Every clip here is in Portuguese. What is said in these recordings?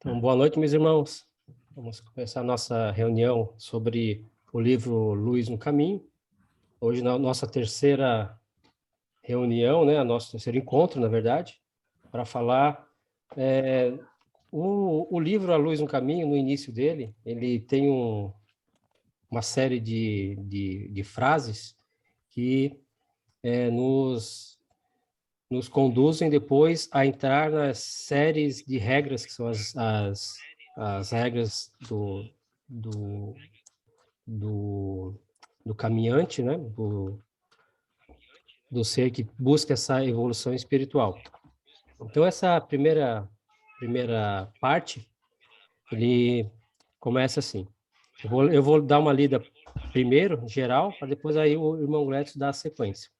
Então, boa noite, meus irmãos. Vamos começar a nossa reunião sobre o livro Luz no Caminho. Hoje, na nossa terceira reunião, né, nosso terceiro encontro, na verdade, para falar o livro A Luz no Caminho, no início dele, ele tem uma série de frases que nos conduzem depois a entrar nas séries de regras, que são as regras do caminhante, né? Do ser que busca essa evolução espiritual. Então, essa primeira parte, ele começa assim. Eu vou dar uma lida primeiro, geral, para depois aí o irmão Gletos dar a sequência.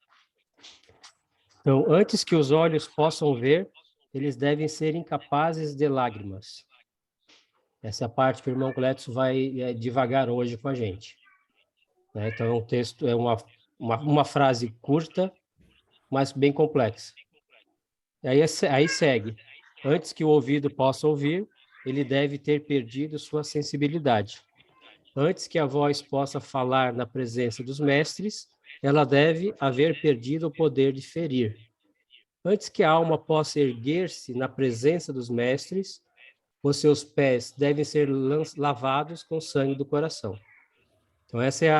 Então, antes que os olhos possam ver, eles devem ser incapazes de lágrimas. Essa é a parte que o irmão Gletos vai devagar hoje com a gente. Né? Então, o texto é uma frase curta, mas bem complexa. E aí segue. Antes que o ouvido possa ouvir, ele deve ter perdido sua sensibilidade. Antes que a voz possa falar na presença dos mestres, ela deve haver perdido o poder de ferir. Antes que a alma possa erguer-se na presença dos mestres, os seus pés devem ser lavados com sangue do coração. Então, essa é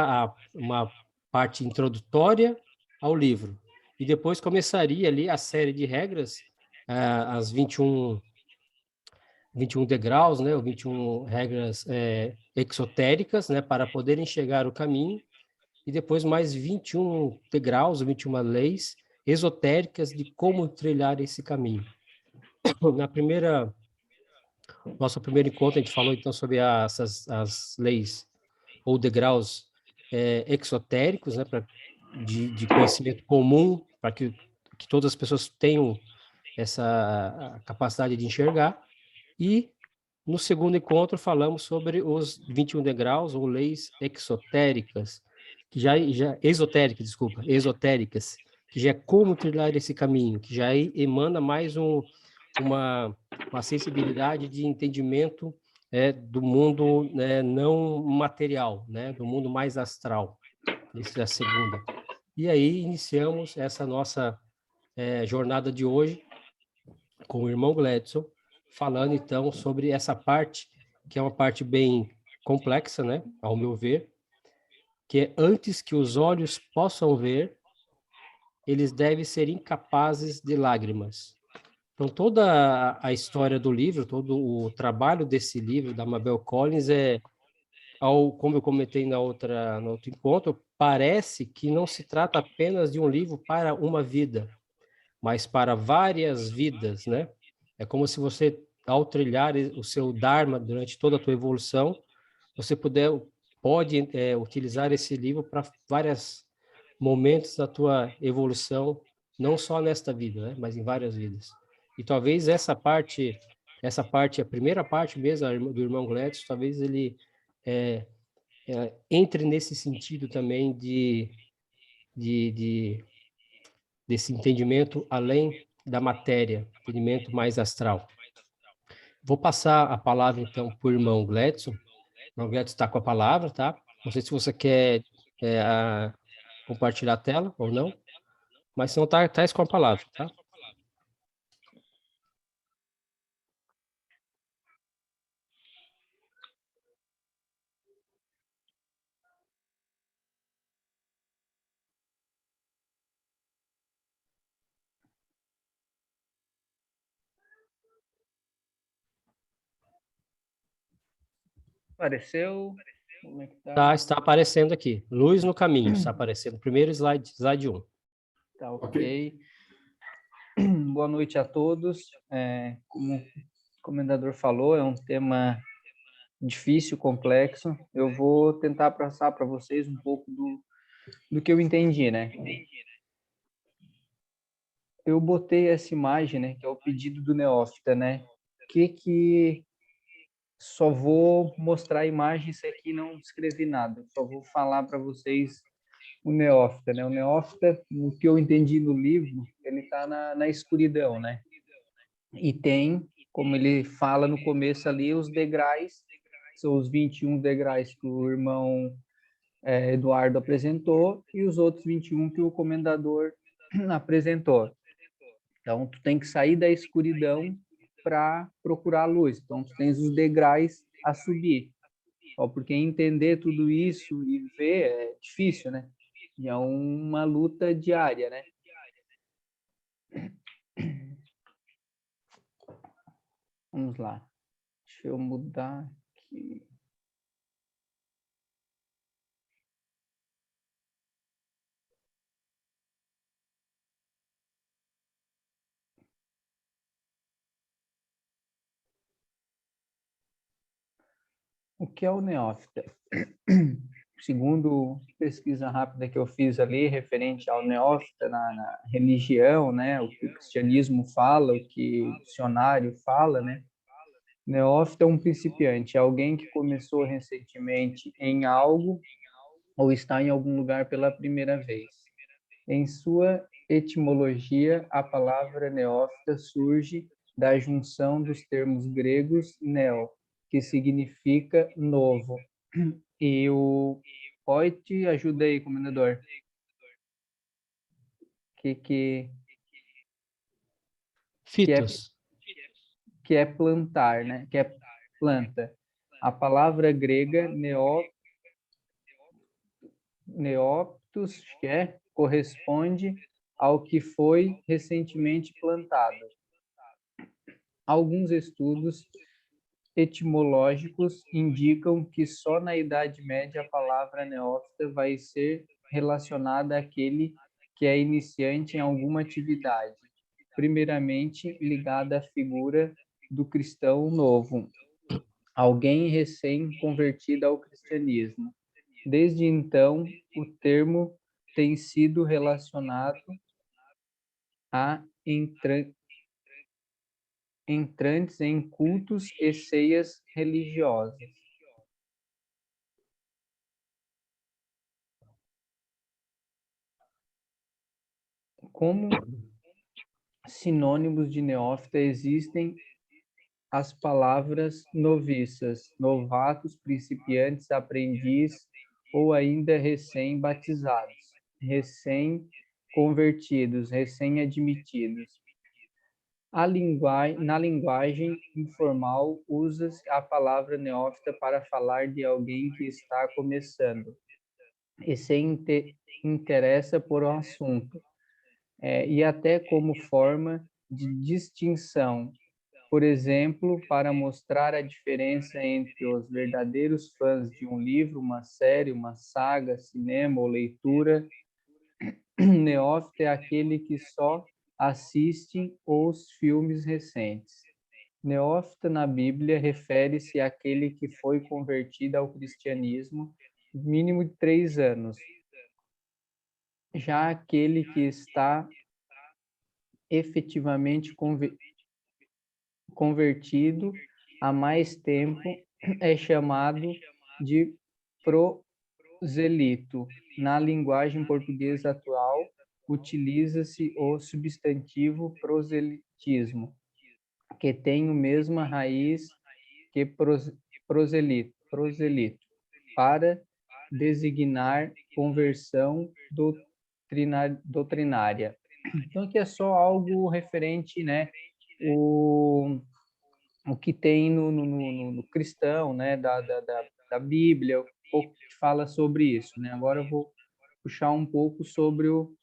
uma parte introdutória ao livro. E depois começaria ali a série de regras, as 21 degraus, né, ou 21 regras exotéricas, né, para poder enxergar o caminho, e depois mais 21 degraus, 21 leis esotéricas de como trilhar esse caminho. Nosso primeiro encontro, a gente falou então sobre as leis ou degraus exotéricos, né, de conhecimento comum, para que todas as pessoas tenham essa capacidade de enxergar. E no segundo encontro falamos sobre os 21 degraus ou leis exotéricas, esotéricas, que já é como trilhar esse caminho, que já emana mais uma sensibilidade de entendimento do mundo não material, né, do mundo mais astral. Essa é a segunda. E aí iniciamos essa nossa jornada de hoje com o irmão Gledson, falando então sobre essa parte, que é uma parte bem complexa, né, ao meu ver, que é antes que os olhos possam ver, eles devem ser incapazes de lágrimas. Então, toda a história do livro, todo o trabalho desse livro, da Mabel Collins, como eu comentei no outro encontro, parece que não se trata apenas de um livro para uma vida, mas para várias vidas, né? É como se você, ao trilhar o seu Dharma durante toda a tua evolução, você pode utilizar esse livro para vários momentos da tua evolução, não só nesta vida, né? Mas em várias vidas. E talvez essa parte, a primeira parte mesmo do irmão Gledson, talvez ele entre nesse sentido também desse entendimento além da matéria, entendimento mais astral. Vou passar a palavra, então, para o irmão Gledson. O irmão Gledson está com a palavra, tá? Não sei se você quer compartilhar a tela ou não, mas se não está com a palavra, tá? Apareceu? Como é que tá? Está aparecendo aqui. Luz no caminho, está aparecendo. Primeiro slide 1. Tá ok. Boa noite a todos. Como o comendador falou, é um tema difícil, complexo. Eu vou tentar passar para vocês um pouco do que eu entendi, né? Eu botei essa imagem, né, que é o pedido do neófita, né? Que só vou mostrar a imagem, isso aqui não escrevi nada. Só vou falar para vocês o neófita, né? O neófita, o que eu entendi no livro, ele está na escuridão, né? E tem como ele fala no começo ali, os degraus, são os 21 degraus que o irmão Eduardo apresentou e os outros 21 que o comendador apresentou. Então, tu tem que sair da escuridão para procurar a luz. Então, tu tens os degraus a subir. Porque entender tudo isso e ver é difícil, né? E é uma luta diária, né? Vamos lá. Deixa eu mudar aqui. O que é o neófita? Segundo pesquisa rápida que eu fiz ali, referente ao neófita na religião, né? O que o cristianismo fala, o que o dicionário fala, né? Neófita é um principiante, é alguém que começou recentemente em algo ou está em algum lugar pela primeira vez. Em sua etimologia, a palavra neófita surge da junção dos termos gregos neo, que significa novo, e o oite, ajuda aí, comendador, que é Fitos. que é plantar, né? Que é planta. A palavra grega neoptos, corresponde ao que foi recentemente plantado. Alguns estudos etimológicos indicam que só na Idade Média a palavra neófita vai ser relacionada àquele que é iniciante em alguma atividade, primeiramente ligada à figura do cristão novo, alguém recém-convertido ao cristianismo. Desde então, o termo tem sido relacionado a entrantes em cultos e ceias religiosas. Como sinônimos de neófita existem as palavras noviças, novatos, principiantes, aprendiz ou ainda recém-batizados, recém-convertidos, recém-admitidos. Na linguagem informal, usa-se a palavra neófita para falar de alguém que está começando e se interessa por um assunto, e até como forma de distinção. Por exemplo, para mostrar a diferença entre os verdadeiros fãs de um livro, uma série, uma saga, cinema ou leitura, neófita é aquele que só assiste os filmes recentes. Neófita na Bíblia refere-se àquele que foi convertido ao cristianismo mínimo de 3 anos. Já aquele que está efetivamente convertido há mais tempo é chamado de proselito. Na linguagem portuguesa atual, utiliza-se o substantivo proselitismo, que tem a mesma raiz que proselito, para designar conversão doutrinária. Então, aqui é só algo referente, né, o que tem no cristão, né, da Bíblia, um pouco que fala sobre isso, né? Agora eu vou puxar um pouco sobre o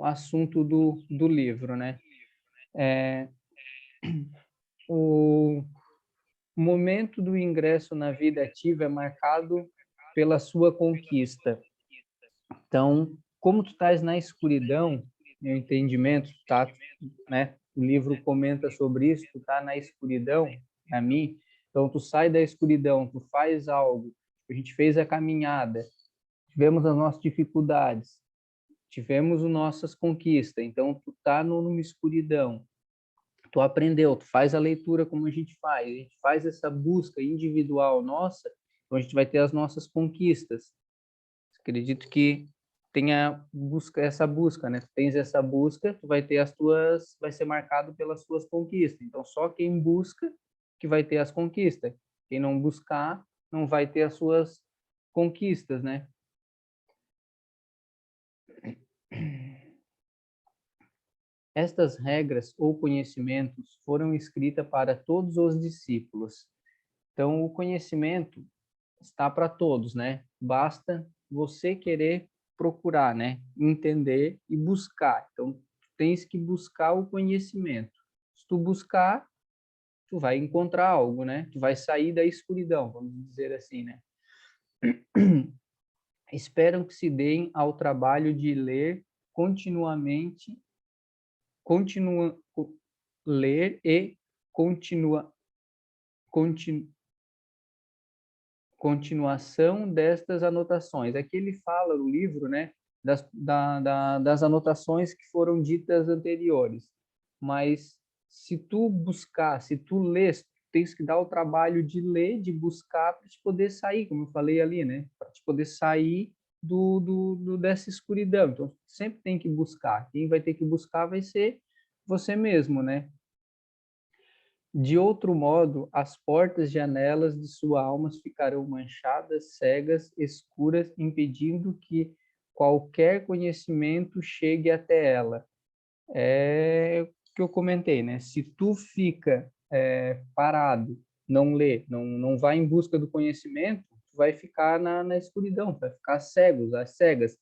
assunto do livro, né? O momento do ingresso na vida ativa é marcado pela sua conquista. Então, como tu estás na escuridão, meu entendimento, tá, né? O livro comenta sobre isso, tu tá na escuridão, a mim. Então, tu sai da escuridão, tu faz algo. A gente fez a caminhada, tivemos as nossas dificuldades, tivemos as nossas conquistas. Então, tu tá numa escuridão. Tu aprendeu, tu faz a leitura como a gente faz essa busca individual nossa, então a gente vai ter as nossas conquistas. Acredito que tenha essa busca, né? Tu tens essa busca, tu vai ter vai ser marcado pelas suas conquistas. Então, só quem busca que vai ter as conquistas. Quem não buscar, não vai ter as suas conquistas, né? Estas regras ou conhecimentos foram escritas para todos os discípulos. Então, o conhecimento está para todos, né? Basta você querer procurar, né? Entender e buscar. Então, tu tens que buscar o conhecimento. Se tu buscar, tu vai encontrar algo, né? Tu vai sair da escuridão, vamos dizer assim, né? Esperam que se deem ao trabalho de ler continuamente, continua, ler e continua, continu, continuação destas anotações. Aqui ele fala no livro, né, das anotações que foram ditas anteriores. Mas se tu buscar, se tu lês, tens que dar o trabalho de ler, de buscar para te poder sair, como eu falei ali, né, para te poder sair dessa escuridão. Então sempre tem que buscar. Quem vai ter que buscar vai ser você mesmo, né? De outro modo, as portas e janelas de sua alma ficarão manchadas, cegas, escuras, impedindo que qualquer conhecimento chegue até ela. É o que eu comentei, né? Se tu fica parado, não lê, não vai em busca do conhecimento, tu vai ficar na escuridão, vai ficar cego, às cegas.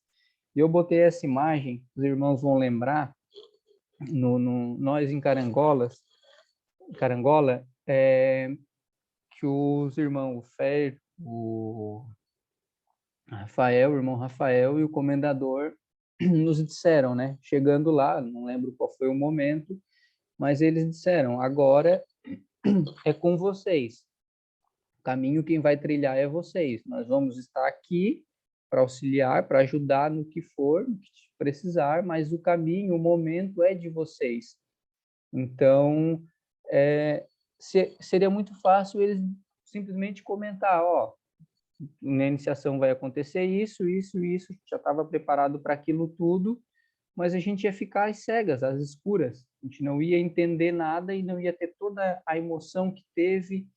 E eu botei essa imagem, os irmãos vão lembrar, Nós em Carangola, que os irmãos Fer, o Rafael, o irmão Rafael e o comendador nos disseram, né? Chegando lá, não lembro qual foi o momento, mas eles disseram: agora é com vocês. O caminho quem vai trilhar é vocês. Nós vamos estar aqui para auxiliar, para ajudar no que for, no que precisar, mas o caminho, o momento é de vocês. Então, seria muito fácil eles simplesmente comentar, ó, na iniciação vai acontecer isso, isso, isso, já estava preparado para aquilo tudo, mas a gente ia ficar às cegas, às escuras, a gente não ia entender nada e não ia ter toda a emoção que teve,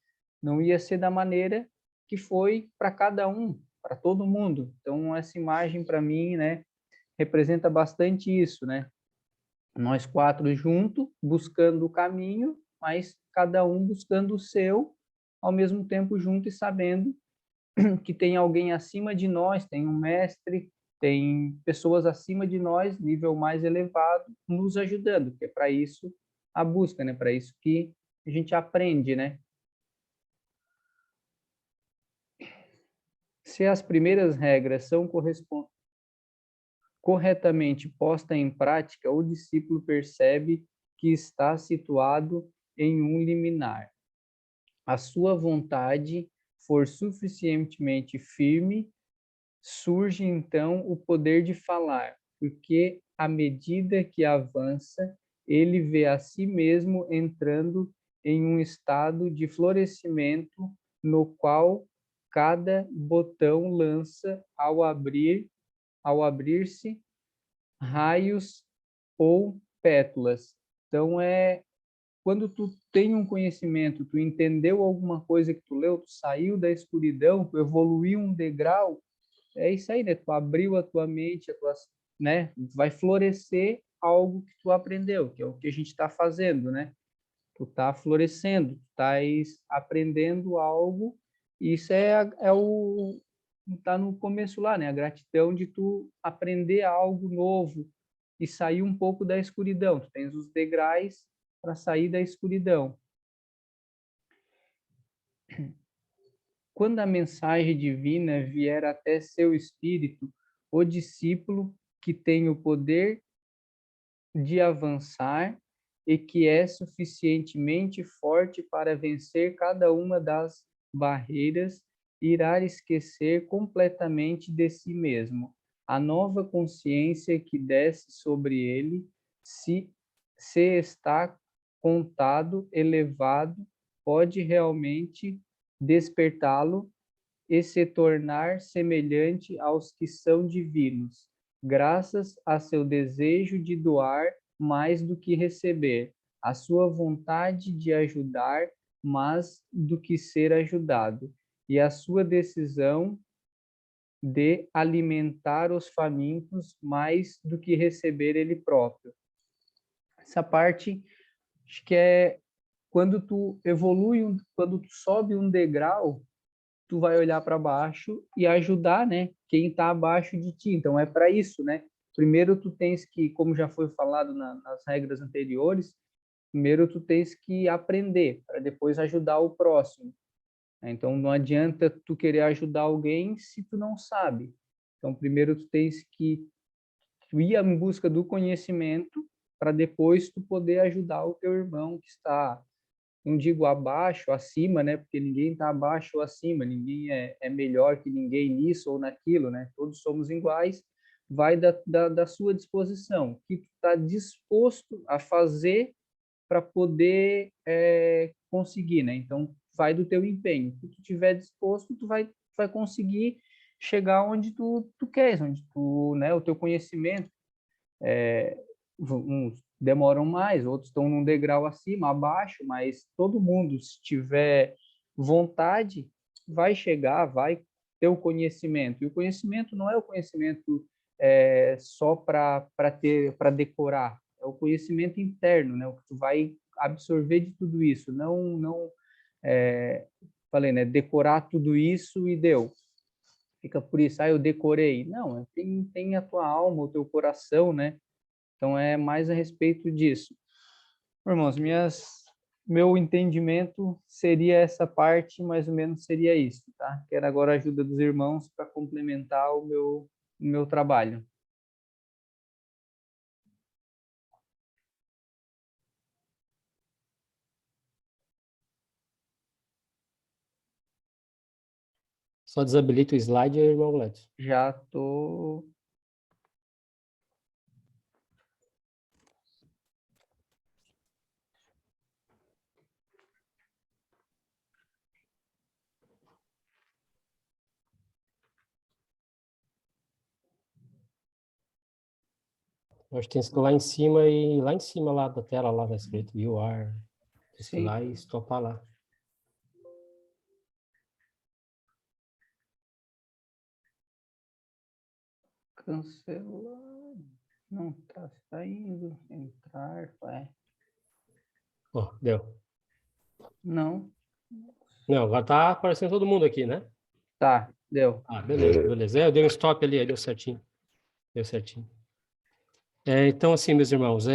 não ia ser da maneira que foi para cada um, para todo mundo. Então, essa imagem, para mim, né, representa bastante isso, né? Nós quatro juntos, buscando o caminho, mas cada um buscando o seu, ao mesmo tempo junto e sabendo que tem alguém acima de nós, tem um mestre, tem pessoas acima de nós, nível mais elevado, nos ajudando, que é para isso a busca, né? Para isso que a gente aprende, né? Se as primeiras regras são corretamente postas em prática, o discípulo percebe que está situado em um liminar. A sua vontade for suficientemente firme, surge então o poder de falar, porque à medida que avança, ele vê a si mesmo entrando em um estado de florescimento no qual cada botão lança ao abrir-se raios ou pétalas. Então quando tu tem um conhecimento, tu entendeu alguma coisa que tu leu, tu saiu da escuridão, tu evoluiu um degrau, é isso aí, né? Tu abriu a tua mente, né? Vai florescer algo que tu aprendeu, que é o que a gente está fazendo, né? Tu tá florescendo, tu estás aprendendo algo, e isso tá no começo lá, né? A gratidão de tu aprender algo novo e sair um pouco da escuridão. Tu tens os degraus para sair da escuridão. Quando a mensagem divina vier até seu espírito, o discípulo que tem o poder de avançar e que é suficientemente forte para vencer cada uma das barreiras, irá esquecer completamente de si mesmo. A nova consciência que desce sobre ele, se está contado, elevado, pode realmente despertá-lo e se tornar semelhante aos que são divinos. graças a seu desejo de doar mais do que receber, a sua vontade de ajudar mais do que ser ajudado, e a sua decisão de alimentar os famintos mais do que receber ele próprio. Essa parte, acho que é quando tu evolui, quando tu sobe um degrau, tu vai olhar para baixo e ajudar, né, quem está abaixo de ti. Então é para isso, né? Primeiro tu tens que, como já foi falado nas regras anteriores, primeiro tu tens que aprender para depois ajudar o próximo. Então não adianta tu querer ajudar alguém se tu não sabe. Então primeiro tu tens que ir em busca do conhecimento para depois tu poder ajudar o teu irmão que está, não digo abaixo, acima, né? Porque ninguém está abaixo ou acima, ninguém é melhor que ninguém nisso ou naquilo, né? Todos somos iguais, vai da sua disposição, o que tu está disposto a fazer para poder conseguir, né? Então, vai do teu empenho. Se tu estiver disposto, tu vai conseguir chegar onde tu queres, onde tu, né? O teu conhecimento, uns demoram mais, outros estão num degrau acima, abaixo, mas todo mundo, se tiver vontade, vai chegar, vai ter o conhecimento. E o conhecimento não é o conhecimento só para decorar, é o conhecimento interno, né? O que tu vai absorver de tudo isso, não falei, né? Decorar tudo isso e deu. Fica por isso, eu decorei. Não, tem a tua alma, o teu coração, né? Então, é mais a respeito disso. Irmãos, meu entendimento seria essa parte, mais ou menos seria isso, tá? Quero agora a ajuda dos irmãos para complementar o meu trabalho. Só desabilita o slide, irmão Gladys. Já tô... Acho que tem que ir lá em cima e lá em cima lá da tela, lá tá escrito You Are. Tem que ir lá e estopar lá. Cancelar. Não tá saindo. Entrar, vai. Ó, deu. Não. Não, agora tá aparecendo todo mundo aqui, né? Tá, deu. Ah, beleza, beleza. Eu dei um stop ali, aí deu certinho. Deu certinho. Então, assim, meus irmãos,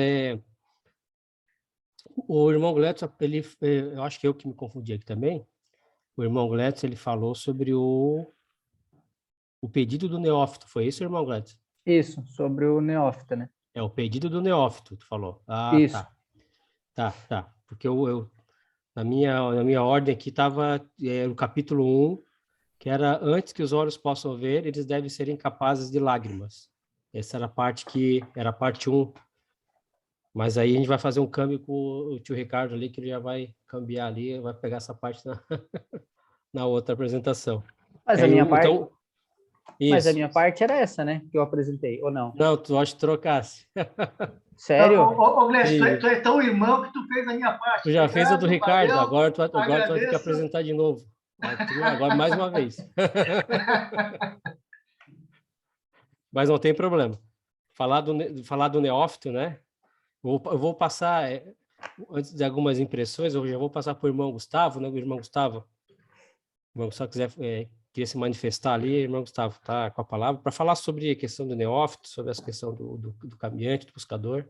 o irmão Gletson, eu acho que eu que me confundi aqui também. O irmão Gletson, ele falou sobre o pedido do neófito. Foi isso, irmão Gletson? Isso, sobre o neófita, né? É o pedido do neófito, tu falou. Ah, Isso. tá. Tá. Porque na minha ordem aqui estava o capítulo 1, que era antes que os olhos possam ver, eles devem ser incapazes de lágrimas. Essa era a parte era a parte 1. Mas aí a gente vai fazer um câmbio com o tio Ricardo ali, que ele já vai cambiar ali, vai pegar essa parte na outra apresentação. Mas a minha parte... Então, Mas a isso. minha parte era essa, né? Que eu apresentei, ou não? Não, tu acha que trocasse. Sério? Ô, Gleice, tu é tão irmão que tu fez a minha parte. Tu já fez a do Obrigado, Ricardo, valeu, agora tu vai ter que agradeço. apresentar de novo. Agora mais uma vez. Mas não tem problema. Falar do neófito, né? Eu vou passar, antes de algumas impressões, eu já vou passar para o irmão Gustavo, né? O irmão Gustavo quiser queria se manifestar ali, irmão Gustavo, tá com a palavra, para falar sobre a questão do neófito, sobre essa questão do caminhante, do buscador.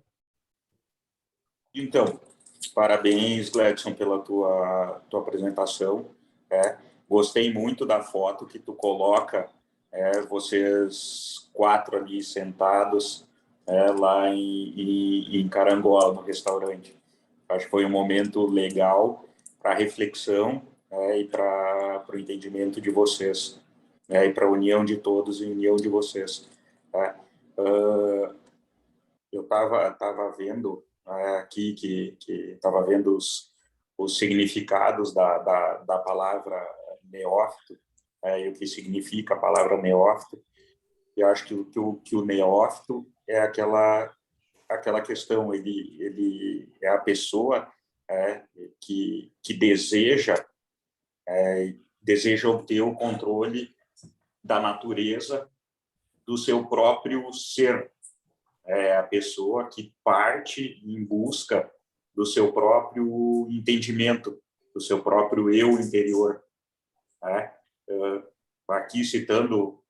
Então, parabéns, Gledson, pela tua apresentação. Gostei muito da foto que tu coloca, vocês 4 ali sentados lá em Carangola, no restaurante. Acho que foi um momento legal para reflexão e para o entendimento de vocês, e para a união de todos e união de vocês. Eu estava vendo aqui que estava vendo os significados da palavra neófito, e o que significa a palavra neófito, eu acho que o neófito é aquela questão, ele é a pessoa que deseja obter o controle da natureza do seu próprio ser. É a pessoa que parte em busca do seu próprio entendimento, do seu próprio eu interior. Aqui citando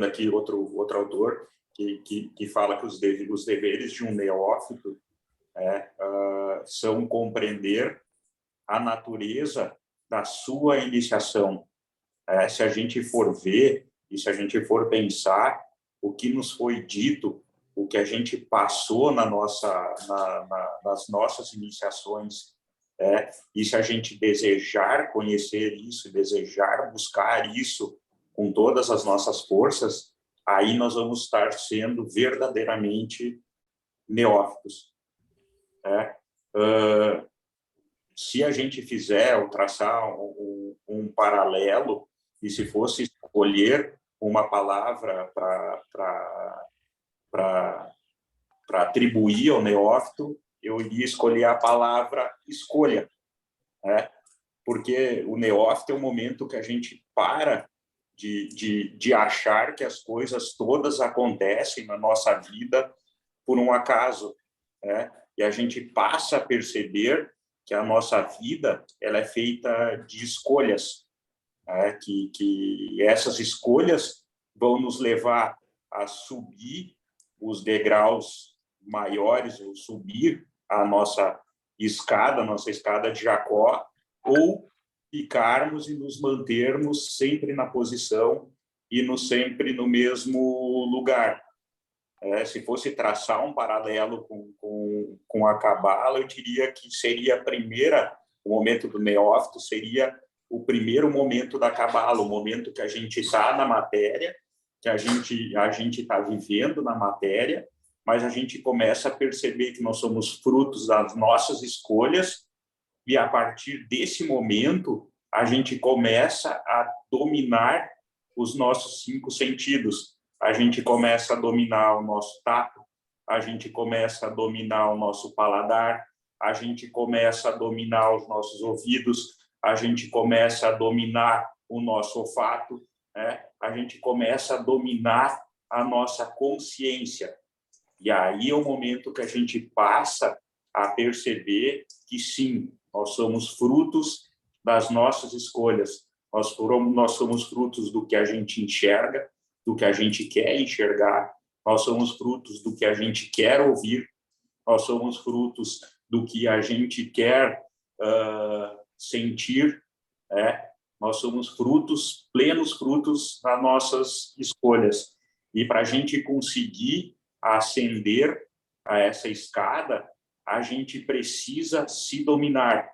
aqui outro autor que fala que os deveres de um neófito são compreender a natureza da sua iniciação. Se a gente for ver e se a gente for pensar o que nos foi dito, o que a gente passou nas nossas iniciações, e se a gente desejar conhecer isso, desejar buscar isso com todas as nossas forças, aí nós vamos estar sendo verdadeiramente neófitos. Se a gente fizer ou traçar um paralelo, e se fosse escolher uma palavra para atribuir ao neófito, eu iria escolher a palavra escolha, porque o neófito é o momento que a gente para de achar que as coisas todas acontecem na nossa vida por um acaso, e a gente passa a perceber que a nossa vida ela é feita de escolhas, que essas escolhas vão nos levar a subir os degraus maiores, ou subir a nossa escada de Jacó, ou ficarmos e nos mantermos sempre na posição e sempre no mesmo lugar. Se fosse traçar um paralelo com a Cabala, eu diria que seria o momento do neófito seria o primeiro momento da Cabala, o momento que a gente está na matéria, que a gente está vivendo na matéria, mas a gente começa a perceber que nós somos frutos das nossas escolhas, e a partir desse momento a gente começa a dominar os nossos 5 sentidos. A gente começa a dominar o nosso tato, a gente começa a dominar o nosso paladar, a gente começa a dominar os nossos ouvidos, a gente começa a dominar o nosso olfato, a gente começa a dominar a nossa consciência. E aí é o momento que a gente passa a perceber que, sim, nós somos frutos das nossas escolhas, nós somos frutos do que a gente enxerga, do que a gente quer enxergar, nós somos frutos do que a gente quer ouvir, nós somos frutos do que a gente quer sentir, nós somos plenos frutos das nossas escolhas. E para a gente conseguir ascender a essa escada, a gente precisa se dominar,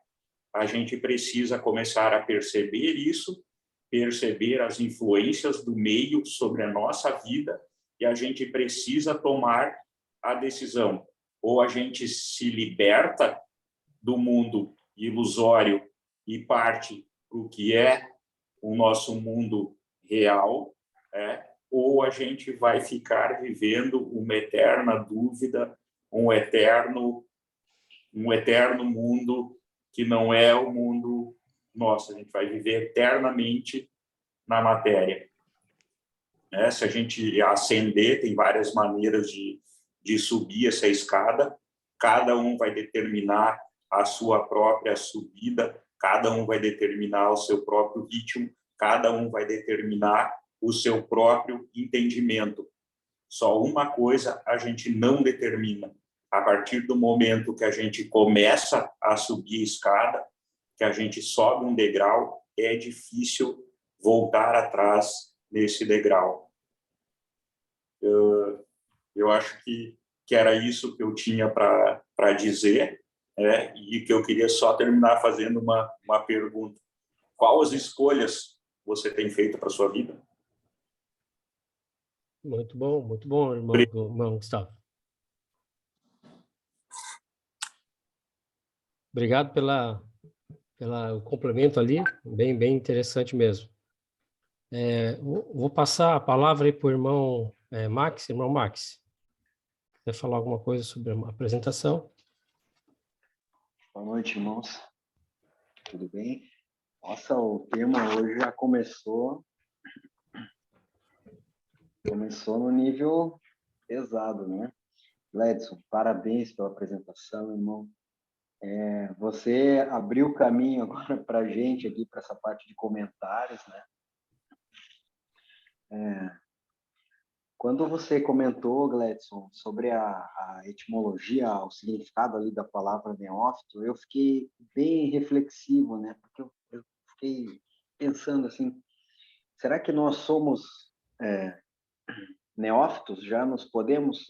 a gente precisa começar a perceber isso, perceber as influências do meio sobre a nossa vida, e a gente precisa tomar a decisão. Ou a gente se liberta do mundo ilusório e parte para o que é o nosso mundo real, ou a gente vai ficar vivendo uma eterna dúvida, um eterno mundo que não é o mundo nosso. A gente vai viver eternamente na matéria. Se a gente ascender, tem várias maneiras de subir essa escada, cada um vai determinar a sua própria subida, cada um vai determinar o seu próprio ritmo, cada um vai determinar o seu próprio entendimento. Só uma coisa a gente não determina. A partir do momento que a gente começa a subir a escada, que a gente sobe um degrau, é difícil voltar atrás nesse degrau. Eu acho que era isso que eu tinha para dizer, e que eu queria só terminar fazendo uma pergunta. Qual as escolhas você tem feito para a sua vida? Muito bom, irmão Gustavo. Obrigado pelo complemento ali, bem interessante mesmo. Vou passar a palavra aí para o irmão Max. Irmão Max, quer falar alguma coisa sobre a apresentação? Boa noite, irmãos. Tudo bem? Nossa, o tema hoje já começou no nível pesado, né? Gledson, parabéns pela apresentação, irmão. Você abriu o caminho agora para a gente aqui, para essa parte de comentários, né? Quando você comentou, Gledson, sobre a etimologia, o significado ali da palavra neófito, eu fiquei bem reflexivo, né? Porque eu fiquei pensando assim, será que nós somos neófitos? Já nos podemos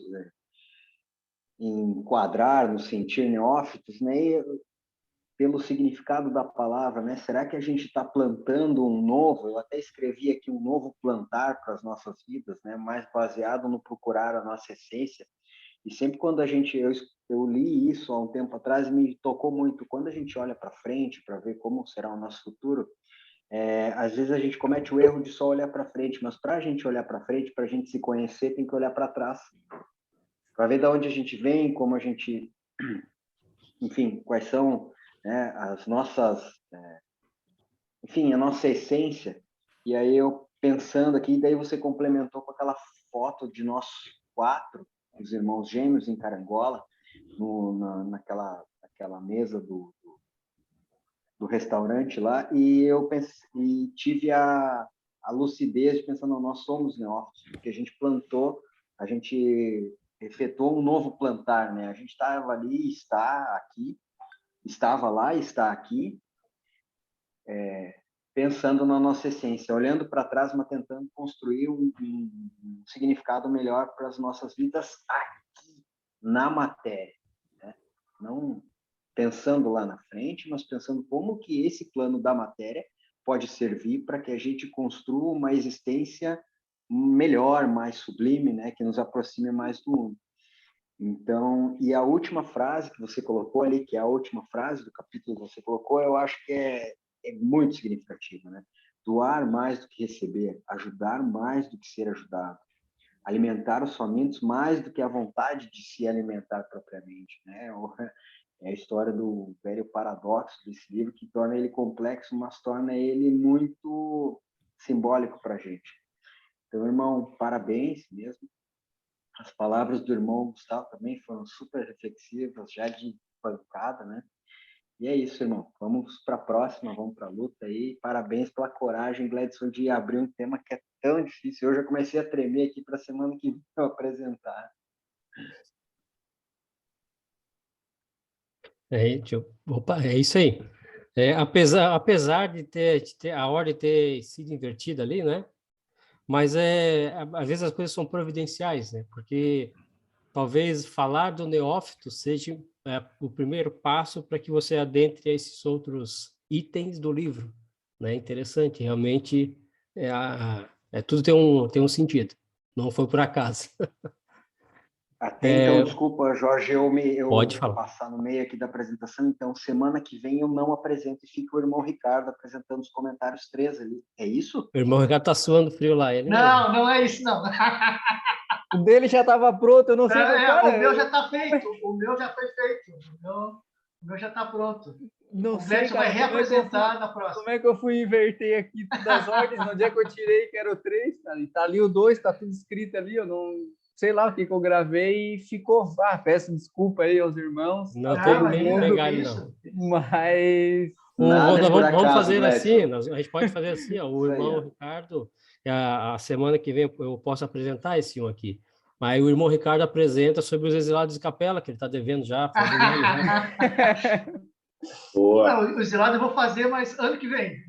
enquadrar, nos sentir neófitos, né? E, pelo significado da palavra, né? Será que a gente está plantando um novo? Eu até escrevi aqui um novo plantar para as nossas vidas, né? Mais baseado no procurar a nossa essência. E sempre quando eu li isso há um tempo atrás, me tocou muito. Quando a gente olha para frente para ver como será o nosso futuro, às vezes a gente comete o erro de só olhar para frente, mas para a gente olhar para frente, para a gente se conhecer, tem que olhar para trás, para ver de onde a gente vem, como a gente, enfim, quais são, né, as nossas, enfim, a nossa essência. E aí eu pensando aqui, daí você complementou com aquela foto de nós 4, os irmãos gêmeos em Carangola, naquela mesa do restaurante lá, e eu pensei, e tive a lucidez de pensar, não, nós somos neófitos, porque a gente plantou, a gente efetuou um novo plantar, né? A gente estava ali, estava lá e está aqui, pensando na nossa essência, olhando para trás, mas tentando construir um significado melhor para as nossas vidas aqui, na matéria, né? Não pensando lá na frente, mas pensando como que esse plano da matéria pode servir para que a gente construa uma existência melhor, mais sublime, né? Que nos aproxime mais do mundo. Então, e a última frase que você colocou ali, que é a última frase do capítulo que você colocou, eu acho que é muito significativa, né? Doar mais do que receber, ajudar mais do que ser ajudado, alimentar os famintos mais do que a vontade de se alimentar propriamente, né? É a história do velho paradoxo desse livro, que torna ele complexo, mas torna ele muito simbólico para a gente. Então, irmão, parabéns mesmo. As palavras do irmão Gustavo também foram super reflexivas, já de pancada, né? E é isso, irmão. Vamos para a próxima, vamos para a luta aí. Parabéns pela coragem, Gledson, de abrir um tema que é tão difícil. Eu já comecei a tremer aqui para a semana que vem eu apresentar. Opa, é isso aí. Apesar de ter a ordem ter sido invertida ali, né? Mas às vezes as coisas são providenciais, né? Porque talvez falar do neófito seja o primeiro passo para que você adentre a esses outros itens do livro, né? Interessante, realmente tudo tem um sentido. Não foi por acaso. Até então, desculpa, Jorge, eu Pode falar. passar no meio aqui da apresentação. Então, semana que vem eu não apresento e fica o irmão Ricardo apresentando os comentários 3 ali. É isso? O irmão Ricardo tá suando frio lá. Ele não é isso, não. O dele já estava pronto, eu não sei. O meu já está feito. O meu já foi feito. O meu já está pronto. Não o Gledson vai reapresentar na próxima. Como é que eu fui inverter aqui todas as ordens? No dia que eu tirei, que era o 3, cara, e tá ali o 2, tá tudo escrito ali, eu não sei lá o que eu gravei e ficou. Peço desculpa aí aos irmãos. Não tem nem pegar não. Mas vamos fazer assim, a gente pode fazer assim, ó, o irmão Ricardo, a semana que vem eu posso apresentar esse um aqui. Mas o irmão Ricardo apresenta sobre os exilados de Capela, que ele está devendo já. Boa. Não, o exilado eu vou fazer, mas ano que vem.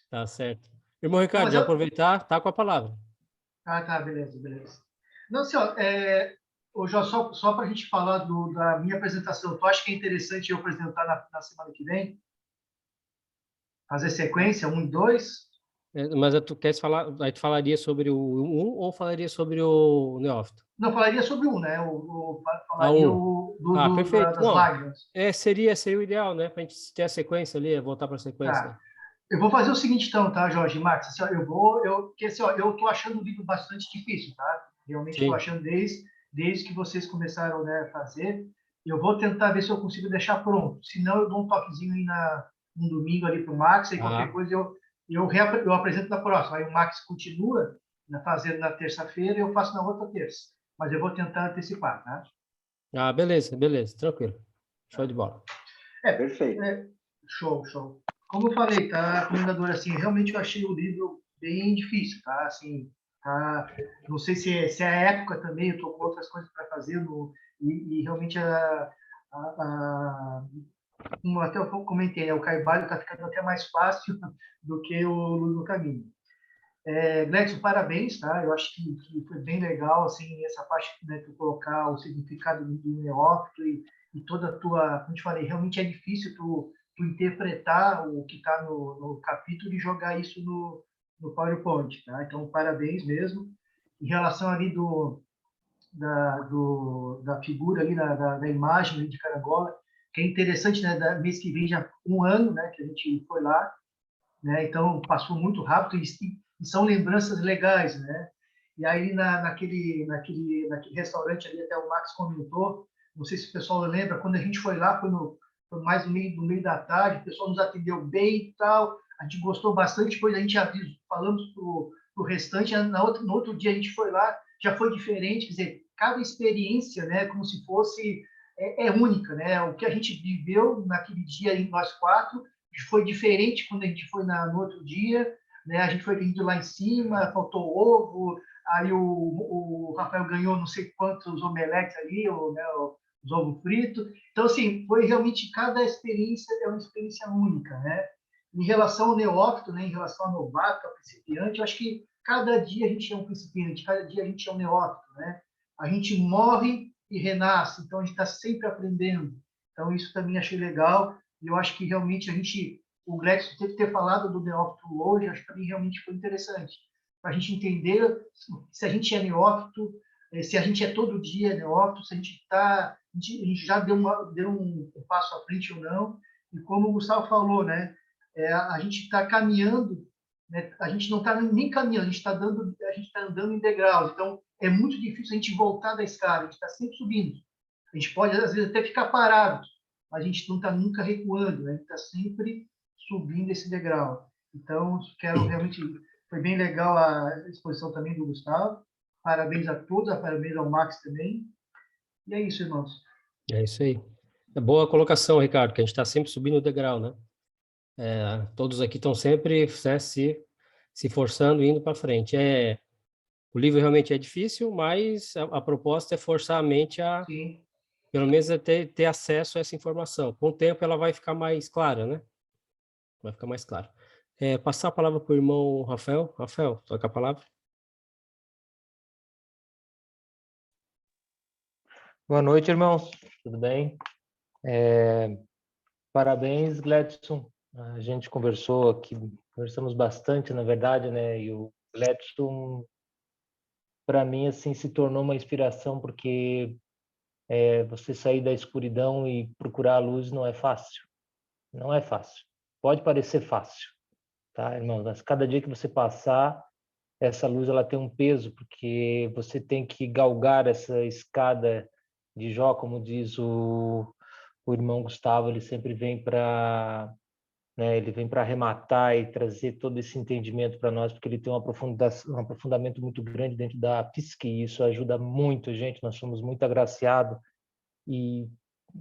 Tá certo. Irmão Ricardo, já aproveitar, tá com a palavra. Tá, beleza. Não, senhor, só para a gente falar da minha apresentação, tu acha que é interessante eu apresentar na semana que vem? Fazer sequência, 1 e 2? Mas tu queres falar, aí tu falaria sobre o 1 ou falaria sobre o neófito? Não, falaria sobre 1, né? Falaria perfeito. das lágrimas. Seria o ideal, né? Para a gente ter a sequência ali, voltar para a sequência. Tá. Eu vou fazer o seguinte, então, tá, Jorge, Max? Assim, ó, porque, assim, ó, eu estou achando o livro bastante difícil, tá? Realmente estou Sim. achando desde que vocês começaram, né, a fazer. Eu vou tentar ver se eu consigo deixar pronto. Se não, eu dou um toquezinho aí no domingo ali para o Max, e qualquer Ah, coisa eu apresento na próxima. Aí o Max continua fazendo na terça-feira e eu faço na outra terça. Mas eu vou tentar antecipar, tá? beleza, beleza, tranquilo. Show de bola. Perfeito. Show, show. Como eu falei, tá, comendador, assim, realmente eu achei o livro bem difícil, tá? Assim, tá, não sei se é a época também, eu tô com outras coisas para fazer e realmente como até eu comentei, né, o Carvalho está ficando até mais fácil do que o Luz no Caminho. Gledson, parabéns, tá? Eu acho que foi bem legal, assim, essa parte, né, tu colocar o significado do neófito e toda a tua, como eu te falei, realmente é difícil tu interpretar o que está no capítulo e jogar isso no PowerPoint, tá? Então, parabéns mesmo. Em relação ali da figura ali, da imagem ali de Carangola, que é interessante, né? Mês que vem já 1 ano, né? Que a gente foi lá, né? Então passou muito rápido e são lembranças legais, né? E aí naquele restaurante ali até o Max comentou, não sei se o pessoal lembra, quando a gente foi lá foi mais no meio da tarde, o pessoal nos atendeu bem e tal, a gente gostou bastante, depois a gente avisou, falamos pro restante, no outro dia a gente foi lá, já foi diferente, quer dizer, cada experiência, né, como se fosse única, né? O que a gente viveu naquele dia em nós quatro foi diferente quando a gente foi no outro dia, né? A gente foi indo lá em cima, faltou ovo, aí o Rafael ganhou não sei quantos omeletes ali, né, os ovos fritos. Então, assim, foi realmente, cada experiência é uma experiência única, né? Em relação ao neófito, né, em relação ao novato, ao principiante, eu acho que cada dia a gente é um principiante, cada dia a gente é um neófito, né? A gente morre e renasce, então a gente está sempre aprendendo. Então, isso também achei legal. E eu acho que realmente o Glex teve que ter falado do neófito hoje, acho que para mim realmente foi interessante. Para a gente entender se a gente é neófito, se a gente é todo dia neófito, se a gente a gente já deu um passo à frente ou não. E como o Gustavo falou, né, a gente está caminhando, né, a gente não está nem caminhando, a gente está andando em degraus. Então, é muito difícil a gente voltar da escada, a gente está sempre subindo. A gente pode, às vezes, até ficar parado, mas a gente não está nunca recuando, né? A gente está sempre subindo esse degrau. Então, quero realmente. Foi bem legal a exposição também do Gustavo. Parabéns a todos, parabéns ao Max também. E é isso, irmãos. É isso aí. É boa colocação, Ricardo, que a gente está sempre subindo o degrau, né? Todos aqui estão sempre, né, se forçando e indo para frente. O livro realmente é difícil, mas a proposta é forçar a mente a, Sim. pelo menos, ter acesso a essa informação. Com o tempo, ela vai ficar mais clara, né? Vai ficar mais clara. Passar a palavra para o irmão Rafael. Rafael, toca a palavra. Boa noite, irmãos. Tudo bem? Parabéns, Gledson. A gente conversou aqui, conversamos bastante, na verdade, né? E o Gledson, para mim, assim, se tornou uma inspiração, porque você sair da escuridão e procurar a luz não é fácil. Não é fácil. Pode parecer fácil, tá, irmão? Mas cada dia que você passar, essa luz ela tem um peso, porque você tem que galgar essa escada de Jó, como diz o irmão Gustavo. Ele sempre vem para, né, ele vem para arrematar e trazer todo esse entendimento para nós, porque ele tem um aprofundamento muito grande dentro da psique, e isso ajuda muito a gente. Nós somos muito agraciados, e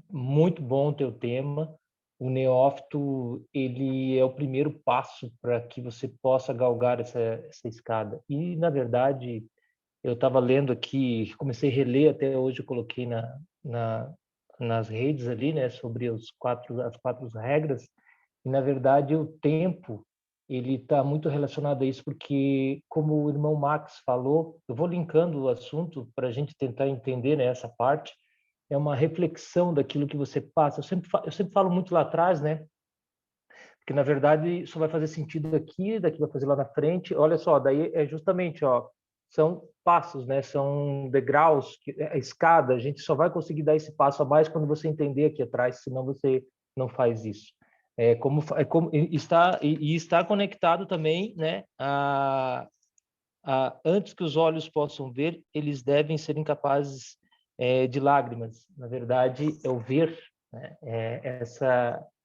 muito bom o teu tema. O neófito, ele é o primeiro passo para que você possa galgar essa escada. E, na verdade, eu estava lendo aqui, comecei a reler, até hoje eu coloquei nas redes ali, né, sobre as quatro regras. E, na verdade, o tempo, ele está muito relacionado a isso, porque, como o irmão Max falou, eu vou linkando o assunto para a gente tentar entender, né, essa parte. É uma reflexão daquilo que você passa. Eu sempre falo muito lá atrás, né? Porque, na verdade, isso vai fazer sentido aqui, daqui vai fazer lá na frente. Olha só, daí é justamente, ó, são passos, né? São degraus, a escada. A gente só vai conseguir dar esse passo a mais quando você entender aqui atrás, senão você não faz isso. Está conectado também, né, antes que os olhos possam ver, eles devem ser incapazes de lágrimas. Na verdade, é o ver, né?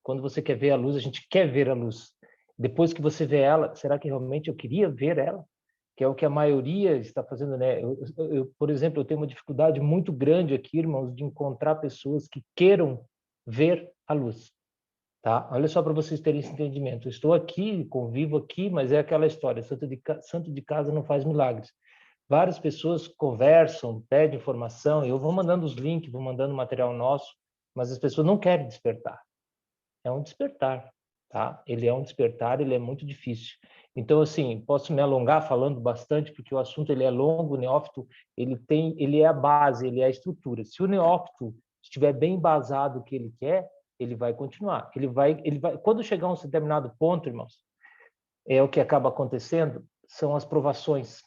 Quando você quer ver a luz, a gente quer ver a luz. Depois que você vê ela, será que realmente eu queria ver ela? Que é o que a maioria está fazendo, né? Por exemplo, eu tenho uma dificuldade muito grande aqui, irmãos, de encontrar pessoas que queiram ver a luz. Tá? Olha só para vocês terem esse entendimento. Eu estou aqui, convivo aqui, mas é aquela história, santo de casa não faz milagres. Várias pessoas conversam, pedem informação, eu vou mandando os links, vou mandando material nosso, mas as pessoas não querem despertar. É um despertar, tá? Ele é um despertar, ele é muito difícil. Então, assim, posso me alongar falando bastante, porque o assunto ele é longo, o neófito, ele é a base, ele é a estrutura. Se o neófito estiver bem embasado o que ele quer, ele vai continuar. Ele vai, quando chegar a um determinado ponto, irmãos, é o que acaba acontecendo, são as provações.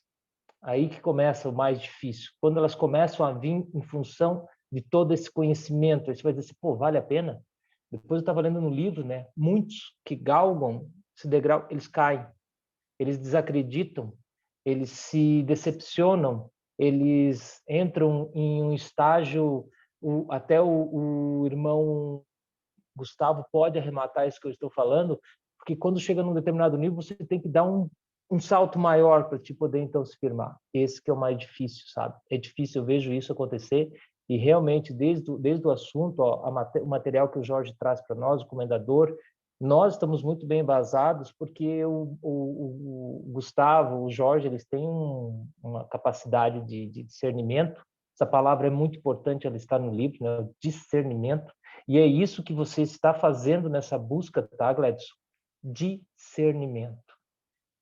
Aí que começa o mais difícil. Quando elas começam a vir em função de todo esse conhecimento, você vai dizer assim, pô, vale a pena? Depois eu estava lendo no livro, né? Muitos que galgam esse degrau, eles caem, eles desacreditam, eles se decepcionam, eles entram em um estágio, até o irmão Gustavo pode arrematar isso que eu estou falando, porque quando chega num determinado nível, você tem que dar um salto maior para te poder então se firmar. Esse que é o mais difícil, sabe? É difícil, eu vejo isso acontecer e realmente desde o assunto, ó, o material que o Jorge traz para nós, o comendador, nós estamos muito bem embasados porque o Gustavo, o Jorge, eles têm uma capacidade de discernimento. Essa palavra é muito importante, ela está no livro, né? O discernimento. E é isso que você está fazendo nessa busca, tá, Gladson? Discernimento.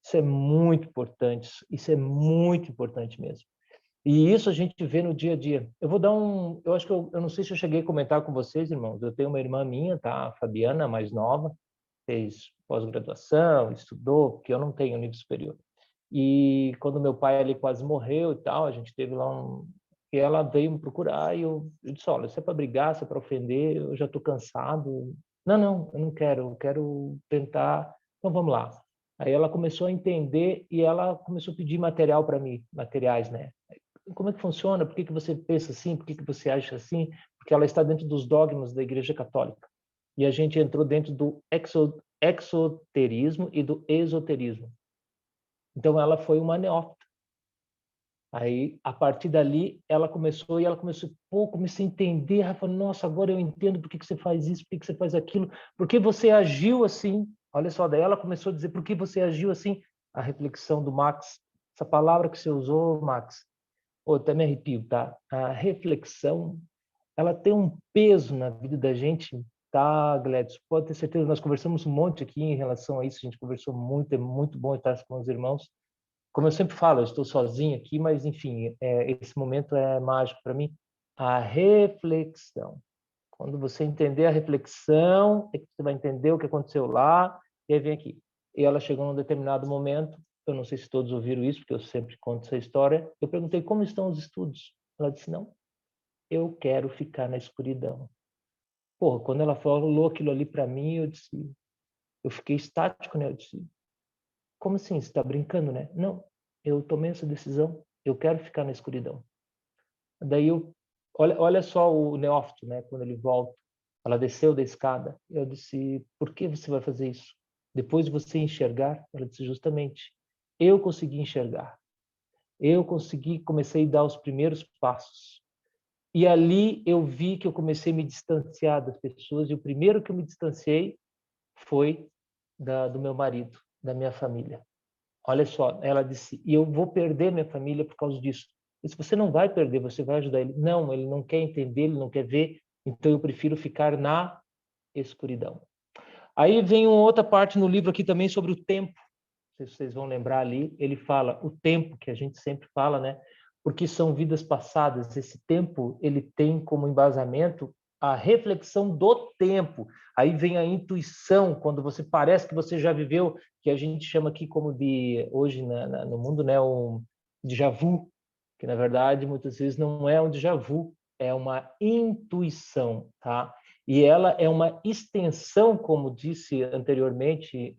Isso é muito importante, isso é muito importante mesmo. E isso a gente vê no dia a dia. Eu vou dar eu acho que eu não sei se eu cheguei a comentar com vocês, irmãos, eu tenho uma irmã minha, tá, a Fabiana, mais nova, fez pós-graduação, estudou, porque eu não tenho nível superior. E quando meu pai ali quase morreu e tal, a gente teve lá e ela veio me procurar e eu disse, olha, se é para brigar, se é para ofender, eu já estou cansado. Não, eu não quero, eu quero tentar, então vamos lá. Aí ela começou a entender e ela começou a pedir material para mim, materiais, né? Como é que funciona? Por que você pensa assim? Por que você acha assim? Porque ela está dentro dos dogmas da Igreja Católica. E a gente entrou dentro do exoterismo e do esoterismo. Então ela foi uma neófita. Aí, a partir dali, ela começou, pô, comecei a entender, Rafa, nossa, agora eu entendo por que você faz isso, por que você faz aquilo, por que você agiu assim. Olha só, daí ela começou a dizer, por que você agiu assim? A reflexão do Max, essa palavra que você usou, Max, oh, até me arrepio, tá? A reflexão, ela tem um peso na vida da gente, tá, Gladys? Pode ter certeza, nós conversamos um monte aqui em relação a isso, a gente conversou muito, é muito bom estar com os irmãos. Como eu sempre falo, eu estou sozinho aqui, mas, enfim, esse momento é mágico para mim. A reflexão. Quando você entender a reflexão, é que você vai entender o que aconteceu lá, e aí vem aqui. E ela chegou num determinado momento, eu não sei se todos ouviram isso, porque eu sempre conto essa história, eu perguntei, como estão os estudos? Ela disse, não, eu quero ficar na escuridão. Porra, quando ela falou aquilo ali para mim, eu fiquei estático, né? Eu disse, como assim? Você está brincando, né? Não, eu tomei essa decisão. Eu quero ficar na escuridão. Daí olha só o neófito, né? Quando ele volta, ela desceu da escada. Eu disse: por que você vai fazer isso? Depois de você enxergar, ela disse justamente: eu consegui enxergar. Eu consegui, comecei a dar os primeiros passos. E ali eu vi que eu comecei a me distanciar das pessoas. E o primeiro que eu me distanciei foi do meu marido, da minha família. Olha só, ela disse, e eu vou perder minha família por causa disso. Eu disse, você não vai perder, você vai ajudar ele. Não, ele não quer entender, ele não quer ver, então eu prefiro ficar na escuridão. Aí vem uma outra parte no livro aqui também sobre o tempo. Não sei se vocês vão lembrar ali, ele fala o tempo, que a gente sempre fala, né? Porque são vidas passadas. Esse tempo, ele tem como embasamento a reflexão do tempo. Aí vem a intuição, quando você parece que você já viveu, que a gente chama aqui como de, hoje no mundo, né, um déjà vu, que na verdade muitas vezes não é um déjà vu, é uma intuição, tá? e ela é uma extensão, como disse anteriormente,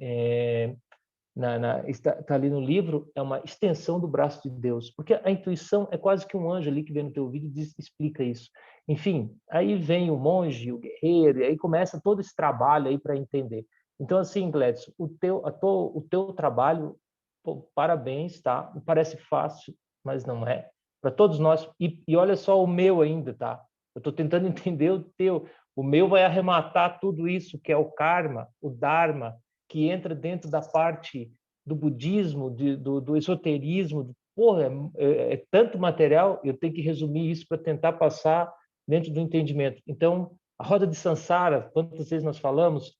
está ali no livro, é uma extensão do braço de Deus, porque a intuição é quase que um anjo ali que vem no teu ouvido e explica isso. Enfim, aí vem o monge, o guerreiro, e aí começa todo esse trabalho aí para entender. Então, assim, Gladys, o teu trabalho, pô, parabéns, tá? Parece fácil, mas não é. Para todos nós, e olha só o meu ainda, tá? Eu estou tentando entender o teu. O meu vai arrematar tudo isso, que é o karma, o dharma, que entra dentro da parte do budismo, do esoterismo. Porra, é tanto material, eu tenho que resumir isso para tentar passar dentro do entendimento. Então, a roda de Sansara, quantas vezes nós falamos,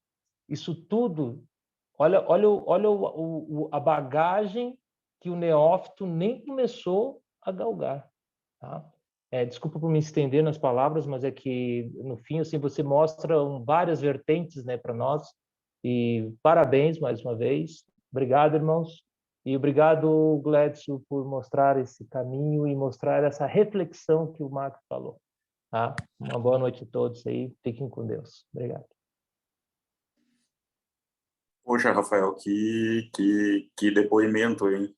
isso tudo, olha a bagagem que o neófito nem começou a galgar, tá? Desculpa por me estender nas palavras, mas é que no fim assim você mostra várias vertentes, né, para nós. E parabéns mais uma vez. Obrigado, irmãos. E obrigado, Gladson, por mostrar esse caminho e mostrar essa reflexão que o Marcos falou. Tá? Uma boa noite a todos aí. Fiquem com Deus. Obrigado. Poxa, Rafael, que depoimento, hein?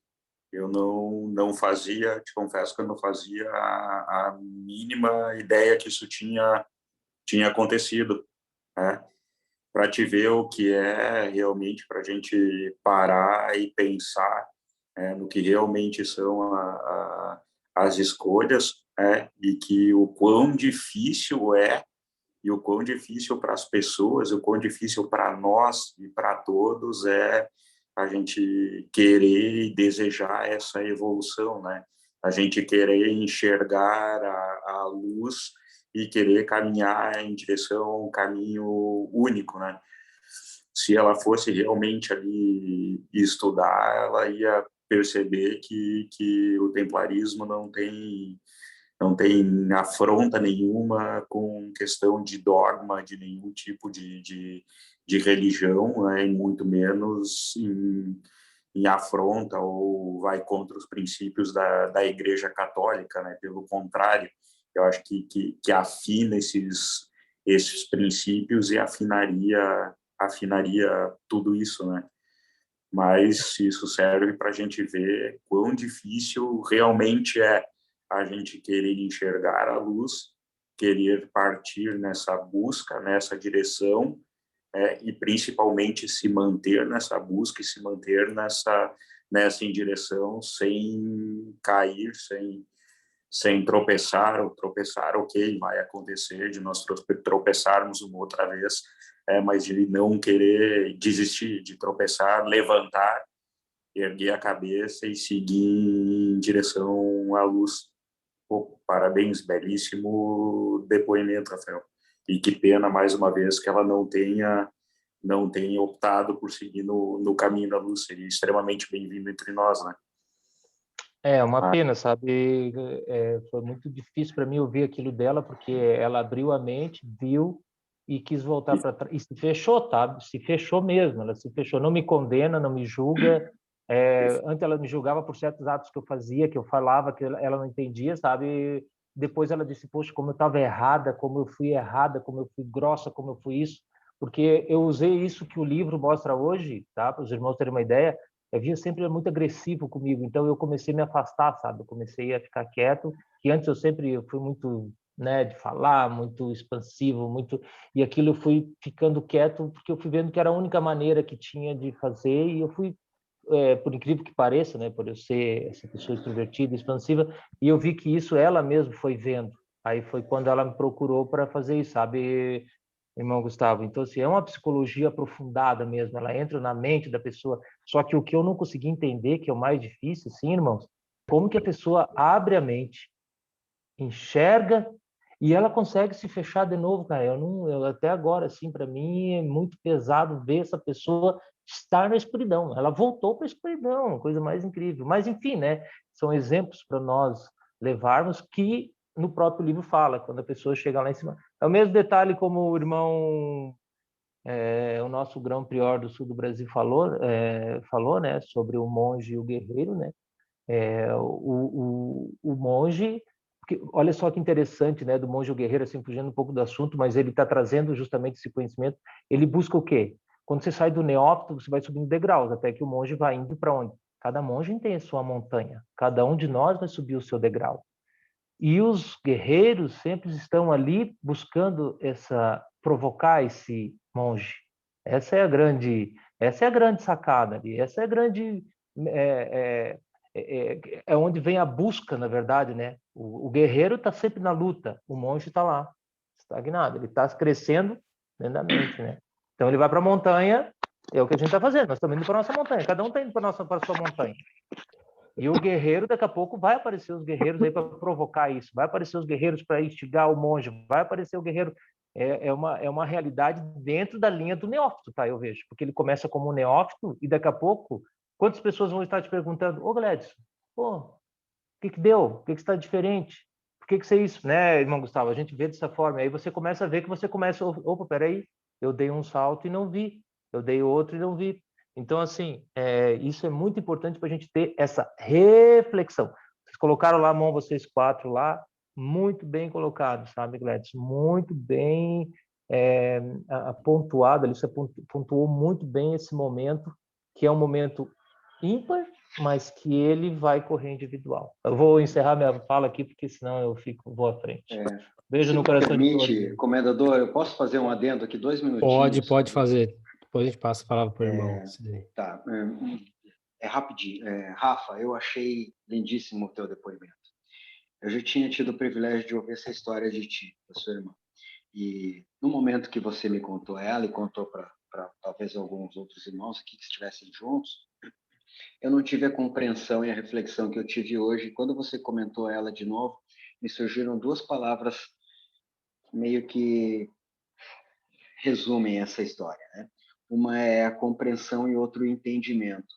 Eu não fazia, te confesso que eu não fazia a mínima ideia que isso tinha acontecido, né? Para te ver o que é realmente para a gente parar e pensar, no que realmente são as escolhas, e que o quão difícil é, e o quão difícil para as pessoas, o quão difícil para nós e para todos é a gente querer e desejar essa evolução, né? A gente querer enxergar a luz e querer caminhar em direção a um caminho único, né? Se ela fosse realmente ali estudar, ela ia perceber que o templarismo não tem afronta nenhuma com questão de dogma de nenhum tipo de religião, né, e muito menos em afronta ou vai contra os princípios da Igreja Católica, né? Pelo contrário, eu acho que afina esses princípios e afinaria tudo isso, né? Mas isso serve para a gente ver quão difícil realmente é a gente querer enxergar a luz, querer partir nessa busca, nessa direção, e principalmente se manter nessa busca e se manter nessa em direção sem cair, sem tropeçar, ou tropeçar, ok, vai acontecer de nós tropeçarmos uma outra vez, mas de não querer desistir, de tropeçar, levantar, erguer a cabeça e seguir em direção à luz. Pô, parabéns, belíssimo depoimento, Rafael. E que pena, mais uma vez, que ela não tenha optado por seguir no caminho da luz. Seria extremamente bem-vindo entre nós, né? É uma pena, sabe? Foi muito difícil para mim ouvir aquilo dela, porque ela abriu a mente, viu e quis voltar para trás. E se fechou, tá? Se fechou mesmo, ela se fechou. Não me condena, não me julga. Antes ela me julgava por certos atos que eu fazia, que eu falava, que ela não entendia, sabe? Depois ela disse, poxa, como eu estava errada, como eu fui errada, como eu fui grossa, como eu fui isso. Porque eu usei isso que o livro mostra hoje, tá? Para os irmãos terem uma ideia. Eu via sempre muito agressivo comigo, então eu comecei a me afastar, sabe? Eu comecei a ficar quieto, que antes eu sempre fui muito, né, de falar, muito expansivo, muito, e aquilo eu fui ficando quieto porque eu fui vendo que era a única maneira que tinha de fazer e eu fui, por incrível que pareça, né, por eu ser essa pessoa extrovertida, expansiva, e eu vi que isso ela mesma foi vendo. Aí foi quando ela me procurou para fazer isso, sabe? Irmão Gustavo. Então, assim, é uma psicologia aprofundada mesmo, ela entra na mente da pessoa. Só que o que eu não consegui entender, que é o mais difícil, sim, irmãos, como que a pessoa abre a mente, enxerga e ela consegue se fechar de novo, cara. Eu até agora, assim, para mim é muito pesado ver essa pessoa estar na escuridão. Ela voltou para a escuridão, coisa mais incrível. Mas, enfim, né? São exemplos para nós levarmos que no próprio livro fala, quando a pessoa chega lá em cima. É o mesmo detalhe como o irmão, o nosso grão prior do sul do Brasil falou, né, sobre o monge e o guerreiro, né? O monge, porque olha só que interessante, né, do monge ou guerreiro, assim, fugindo um pouco do assunto, mas ele está trazendo justamente esse conhecimento. Ele busca o quê? Quando você sai do neófito, você vai subindo degraus, até que o monge vai indo para onde? Cada monge tem a sua montanha. Cada um de nós vai subir o seu degrau. E os guerreiros sempre estão ali buscando provocar esse monge. Essa é a grande sacada ali. Essa é a grande é onde vem a busca, na verdade, né? O guerreiro está sempre na luta, o monge está lá, estagnado. Ele está crescendo lentamente, né? Então ele vai para a montanha, é o que a gente está fazendo. Nós estamos indo para a nossa montanha. Cada um está indo para a sua montanha. E o guerreiro, daqui a pouco, vai aparecer os guerreiros aí para provocar isso. Vai aparecer os guerreiros para instigar o monge. Vai aparecer o guerreiro. É uma realidade dentro da linha do neófito, tá? Eu vejo. Porque ele começa como um neófito e daqui a pouco, quantas pessoas vão estar te perguntando: ô, Gladys, pô, o que deu? O que está diferente? Por que você é isso? Né, irmão Gustavo? A gente vê dessa forma. Aí você começa a ver que você começa... Opa, peraí. Eu dei um salto e não vi. Eu dei outro e não vi. Então, assim, isso é muito importante para a gente ter essa reflexão. Vocês colocaram lá a mão, vocês 4 lá, muito bem colocado, sabe, Gladys? Muito bem pontuado ali, você pontuou muito bem esse momento, que é um momento ímpar, mas que ele vai correr individual. Eu vou encerrar minha fala aqui, porque senão eu vou à frente. Beijo no coração de todos. Permite, comendador, eu posso fazer um adendo aqui, 2 minutinhos? Pode fazer. Depois a gente passa a palavra para o irmão. Tá, rapidinho. Rafa, eu achei lindíssimo o teu depoimento. Eu já tinha tido o privilégio de ouvir essa história de ti, da sua irmã. E no momento que você me contou ela e contou para talvez alguns outros irmãos aqui que estivessem juntos, eu não tive a compreensão e a reflexão que eu tive hoje. Quando você comentou ela de novo, me surgiram 2 palavras meio que resumem essa história, né? Uma é a compreensão e outro o entendimento.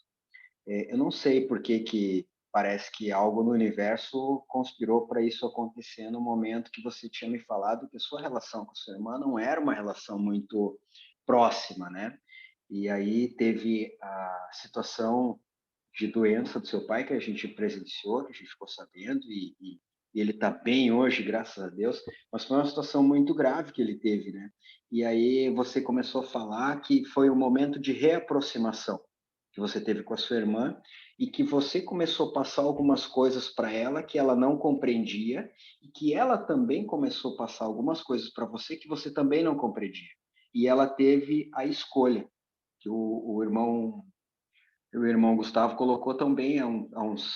Eu não sei por que parece que algo no universo conspirou para isso acontecer no momento que você tinha me falado que a sua relação com a sua irmã não era uma relação muito próxima, né? E aí teve a situação de doença do seu pai que a gente presenciou, que a gente ficou sabendo, e ele está bem hoje, graças a Deus, mas foi uma situação muito grave que ele teve, né? E aí você começou a falar que foi um momento de reaproximação que você teve com a sua irmã e que você começou a passar algumas coisas para ela que ela não compreendia e que ela também começou a passar algumas coisas para você que você também não compreendia. E ela teve a escolha, que o irmão Gustavo colocou também há uns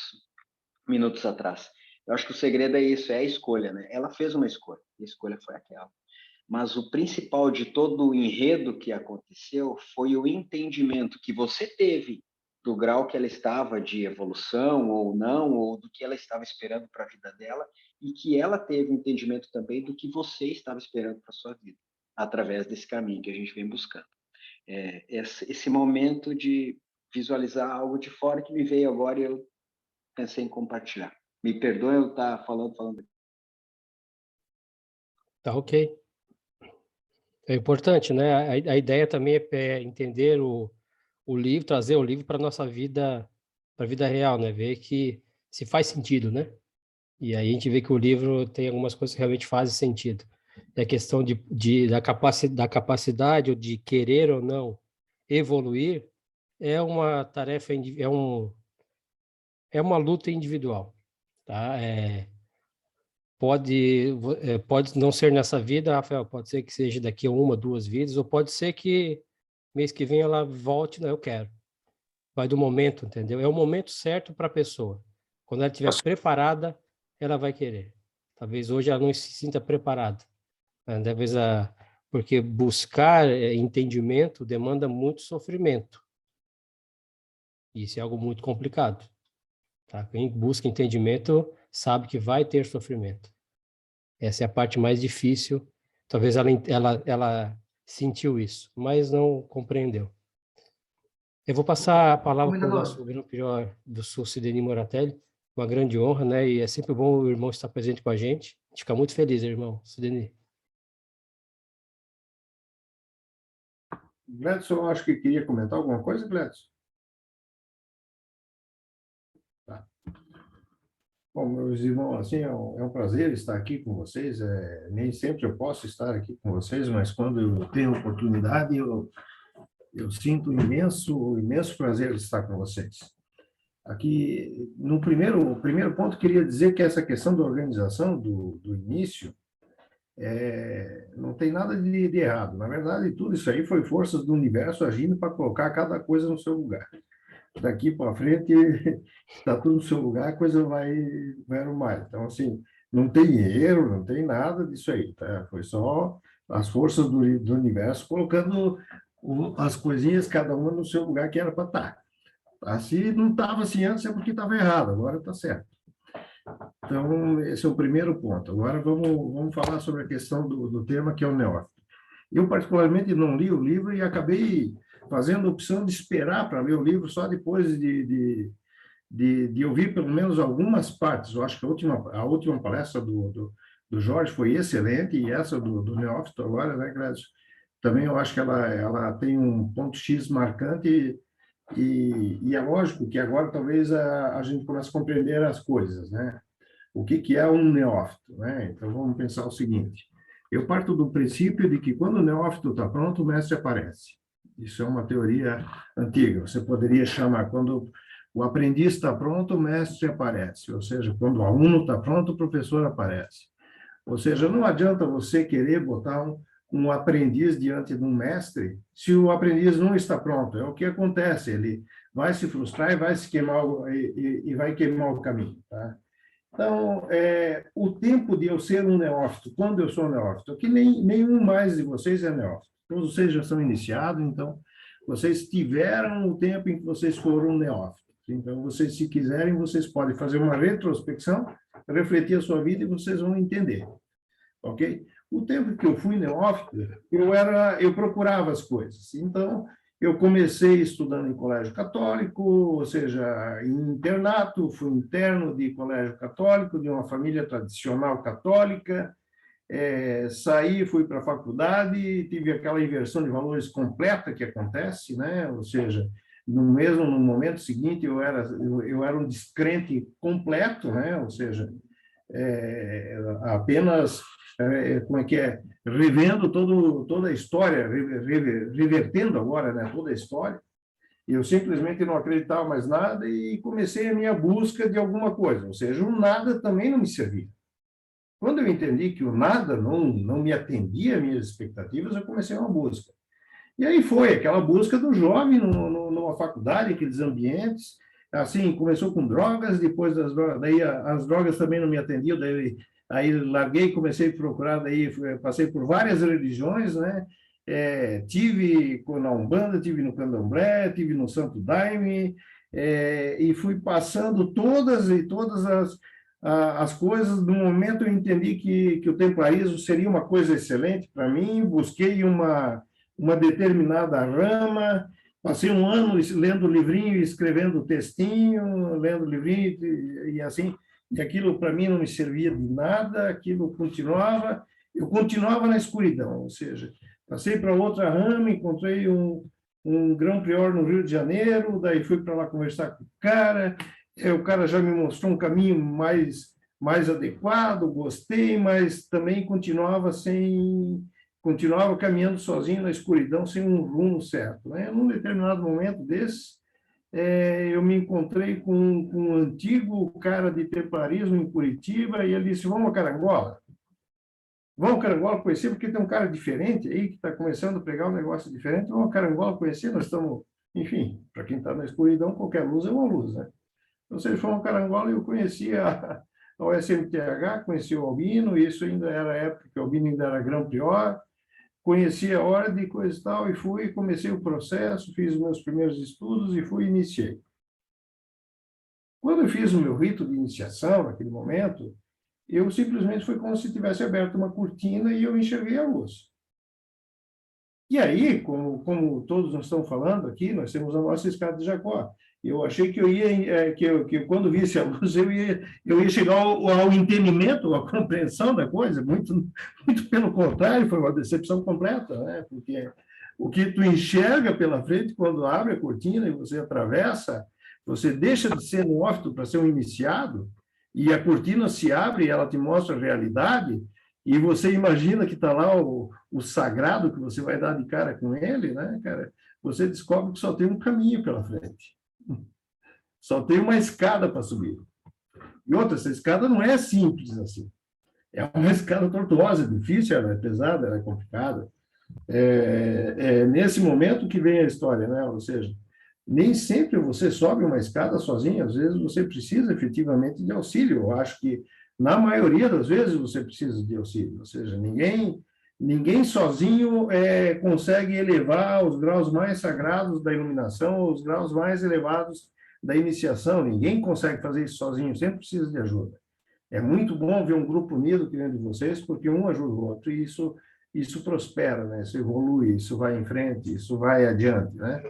minutos atrás. Eu acho que o segredo é isso, é a escolha, né? Ela fez uma escolha, e a escolha foi aquela. Mas o principal de todo o enredo que aconteceu foi o entendimento que você teve do grau que ela estava de evolução ou não, ou do que ela estava esperando para a vida dela, e que ela teve entendimento também do que você estava esperando para a sua vida, através desse caminho que a gente vem buscando. Esse momento de visualizar algo de fora que me veio agora e eu pensei em compartilhar. Me perdoe eu estar falando. Tá ok. É importante, né? A ideia também é entender o livro, trazer o livro para a nossa vida, para a vida real, né? Ver que se faz sentido, né? E aí a gente vê que o livro tem algumas coisas que realmente fazem sentido. É a questão da capacidade ou de querer ou não evoluir é uma tarefa, é uma luta individual, tá? Pode não ser nessa vida, Rafael, pode ser que seja daqui a 1, 2 vidas, ou pode ser que mês que vem ela volte, não, eu quero. Vai do momento, entendeu? É o momento certo para a pessoa. Quando ela estiver preparada, ela vai querer. Talvez hoje ela não se sinta preparada. Talvez porque buscar entendimento demanda muito sofrimento. Isso é algo muito complicado. Tá? Quem busca entendimento sabe que vai ter sofrimento. Essa é a parte mais difícil. Talvez ela sentiu isso, mas não compreendeu. Eu vou passar a palavra para o nosso grão prior do Sul, Sidney Moratelli. Uma grande honra, né? E é sempre bom o irmão estar presente com a gente. A gente fica muito feliz, irmão. Sidney. Gladson, acho que queria comentar alguma coisa, Gladson? Tá. Bom, meus irmãos, assim, é um prazer estar aqui com vocês. Nem sempre eu posso estar aqui com vocês, mas quando eu tenho oportunidade, eu sinto imenso prazer de estar com vocês. Aqui, no primeiro ponto, queria dizer que essa questão da organização do início não tem nada de errado. Na verdade, tudo isso aí foi forças do universo agindo para colocar cada coisa no seu lugar. Daqui para frente, está tudo no seu lugar, a coisa vai mais. Então, assim, não tem erro, não tem nada disso aí, tá? Foi só as forças do universo colocando as coisinhas, cada uma no seu lugar que era para estar. Assim, não estava assim antes, é porque estava errado, agora está certo. Então, esse é o primeiro ponto. Agora, vamos falar sobre a questão do tema, que é o neófito. Eu, particularmente, não li o livro e acabei fazendo a opção de esperar para ler o livro só depois de ouvir pelo menos algumas partes. Eu acho que a última palestra do Jorge foi excelente, e essa do neófito agora, né, Grécio? Também eu acho que ela tem um ponto X marcante, e é lógico que agora talvez a gente comece a compreender as coisas, né? O que é um neófito, né? Então, vamos pensar o seguinte. Eu parto do princípio de que quando o neófito está pronto, o mestre aparece. Isso é uma teoria antiga. Você poderia chamar, quando o aprendiz está pronto, o mestre aparece. Ou seja, quando o aluno está pronto, o professor aparece. Ou seja, não adianta você querer botar um aprendiz diante de um mestre se o aprendiz não está pronto. É o que acontece. Ele vai se frustrar e vai se queimar e vai queimar o caminho, tá? Então, o tempo de eu ser um neófito, quando eu sou um neófito, que nenhum mais de vocês é neófito. Todos vocês já são iniciados, então, vocês tiveram o tempo em que vocês foram neófitos. Então, vocês, se quiserem, vocês podem fazer uma retrospecção, refletir a sua vida e vocês vão entender. Ok? O tempo que eu fui neófito, eu procurava as coisas. Então, eu comecei estudando em colégio católico, ou seja, em internato, fui interno de colégio católico, de uma família tradicional católica, saí, fui para a faculdade, tive aquela inversão de valores completa que acontece, né? Ou seja, no momento seguinte, eu era um descrente completo, né? Ou seja, apenas... revendo toda a história, revertendo agora, né, toda a história. Eu simplesmente não acreditava mais nada e comecei a minha busca de alguma coisa, ou seja, o nada também não me servia. Quando eu entendi que o nada não me atendia às minhas expectativas, eu comecei uma busca. E aí foi aquela busca do jovem numa faculdade, aqueles ambientes. Assim, começou com drogas, depois daí as drogas também não me atendiam, aí larguei, comecei a procurar, daí passei por várias religiões, né? Tive na Umbanda, tive no Candomblé, tive no Santo Daime, e fui passando todas as coisas. No momento eu entendi que o templarismo seria uma coisa excelente para mim, busquei uma determinada rama, passei um ano lendo livrinho e escrevendo textinho, lendo livrinho e assim, e aquilo para mim não me servia de nada, aquilo eu continuava na escuridão, ou seja, passei para outra rama, encontrei um grão-prior no Rio de Janeiro, daí fui para lá conversar com o cara já me mostrou um caminho mais adequado, gostei, mas também continuava caminhando sozinho na escuridão, sem um rumo certo, né? Num determinado momento desse, eu me encontrei com um antigo cara de templarismo em Curitiba, e ele disse: vamos a Carangola? Vamos a Carangola conhecer, porque tem um cara diferente aí, que está começando a pregar um negócio diferente. Vamos a Carangola conhecer, nós estamos... Enfim, para quem está na escuridão, qualquer luz é uma luz, né? Então, vocês foram a Carangola e eu conheci a OSMTH, conheci o Albino, e isso ainda era a época que o Albino ainda era grão-prior, conheci a ordem e coisa e tal, e comecei o processo, fiz os meus primeiros estudos e iniciei. Quando eu fiz o meu rito de iniciação, naquele momento, eu simplesmente foi como se tivesse aberto uma cortina e eu enxerguei a luz. E aí, como todos nós estamos falando aqui, nós temos a nossa escada de Jacó. Eu achei que que quando visse a luz, eu ia chegar ao entendimento, à compreensão da coisa. Muito pelo contrário, foi uma decepção completa, né? Porque o que tu enxerga pela frente, quando abre a cortina e você atravessa, você deixa de ser neófito para ser um iniciado, e a cortina se abre e ela te mostra a realidade, e você imagina que está lá o sagrado que você vai dar de cara com ele, né, cara? Você descobre que só tem um caminho pela frente. Só tem uma escada para subir. E outra, essa escada não é simples assim. É uma escada tortuosa, difícil, ela é pesada, ela é complicada. É nesse momento que vem a história, né? Ou seja, nem sempre você sobe uma escada sozinho, às vezes você precisa efetivamente de auxílio. Eu acho que, na maioria das vezes, você precisa de auxílio. Ou seja, ninguém sozinho consegue elevar os graus mais sagrados da iluminação, os graus mais elevados da iniciação. Ninguém consegue fazer isso sozinho, sempre precisa de ajuda. É muito bom ver um grupo unido que vem de vocês, porque um ajuda o outro, e isso prospera, né? Isso evolui, isso vai em frente, isso vai adiante, né?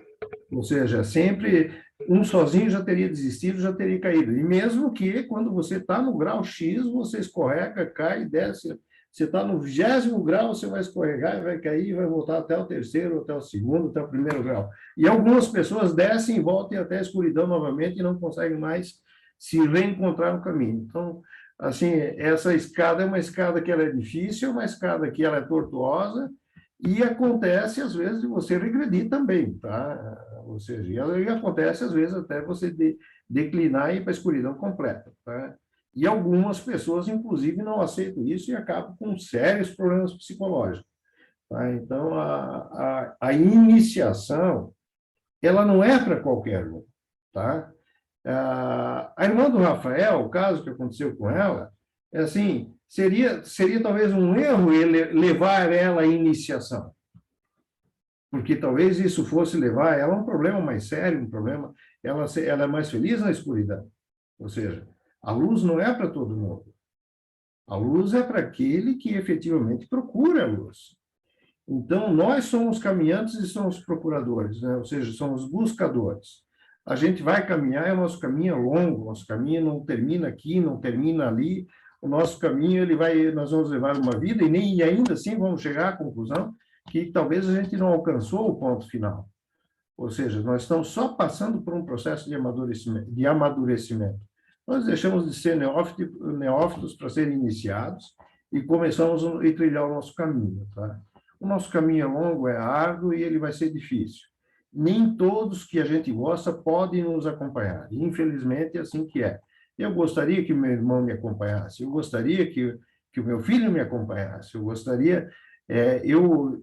Ou seja, sempre um sozinho já teria desistido, já teria caído. E mesmo que quando você está no grau X, você escorrega, cai, desce. Você está no 20º grau, você vai escorregar e vai cair, vai voltar até o 3º, até o 2º, até o 1º grau. E algumas pessoas descem e voltam até a escuridão novamente e não conseguem mais se reencontrar no caminho. Então, assim, essa escada é uma escada que ela é difícil, é uma escada que ela é tortuosa, e acontece, às vezes, de você regredir também, tá? Ou seja, e acontece, às vezes, até você declinar e ir para a escuridão completa, tá? E algumas pessoas, inclusive, não aceitam isso e acabam com sérios problemas psicológicos, tá? Então, a iniciação, ela não é para qualquer um, tá? A irmã do Rafael, o caso que aconteceu com ela, é assim, seria talvez um erro ele levar ela à iniciação, porque talvez isso fosse levar ela a um problema mais sério, um problema, ela é mais feliz na escuridão. Ou seja, a luz não é para todo mundo. A luz é para aquele que efetivamente procura a luz. Então, nós somos caminhantes e somos procuradores, né? Ou seja, somos buscadores. A gente vai caminhar, e o nosso caminho é longo, o nosso caminho não termina aqui, não termina ali. O nosso caminho, nós vamos levar uma vida e ainda assim vamos chegar à conclusão que talvez a gente não alcançou o ponto final. Ou seja, nós estamos só passando por um processo de amadurecimento. Nós deixamos de ser neófitos para serem iniciados e começamos a trilhar o nosso caminho, tá? O nosso caminho é longo, é árduo e ele vai ser difícil. Nem todos que a gente gosta podem nos acompanhar. Infelizmente, é assim que é. Eu gostaria que meu irmão me acompanhasse, eu gostaria que o meu filho me acompanhasse, eu gostaria... eu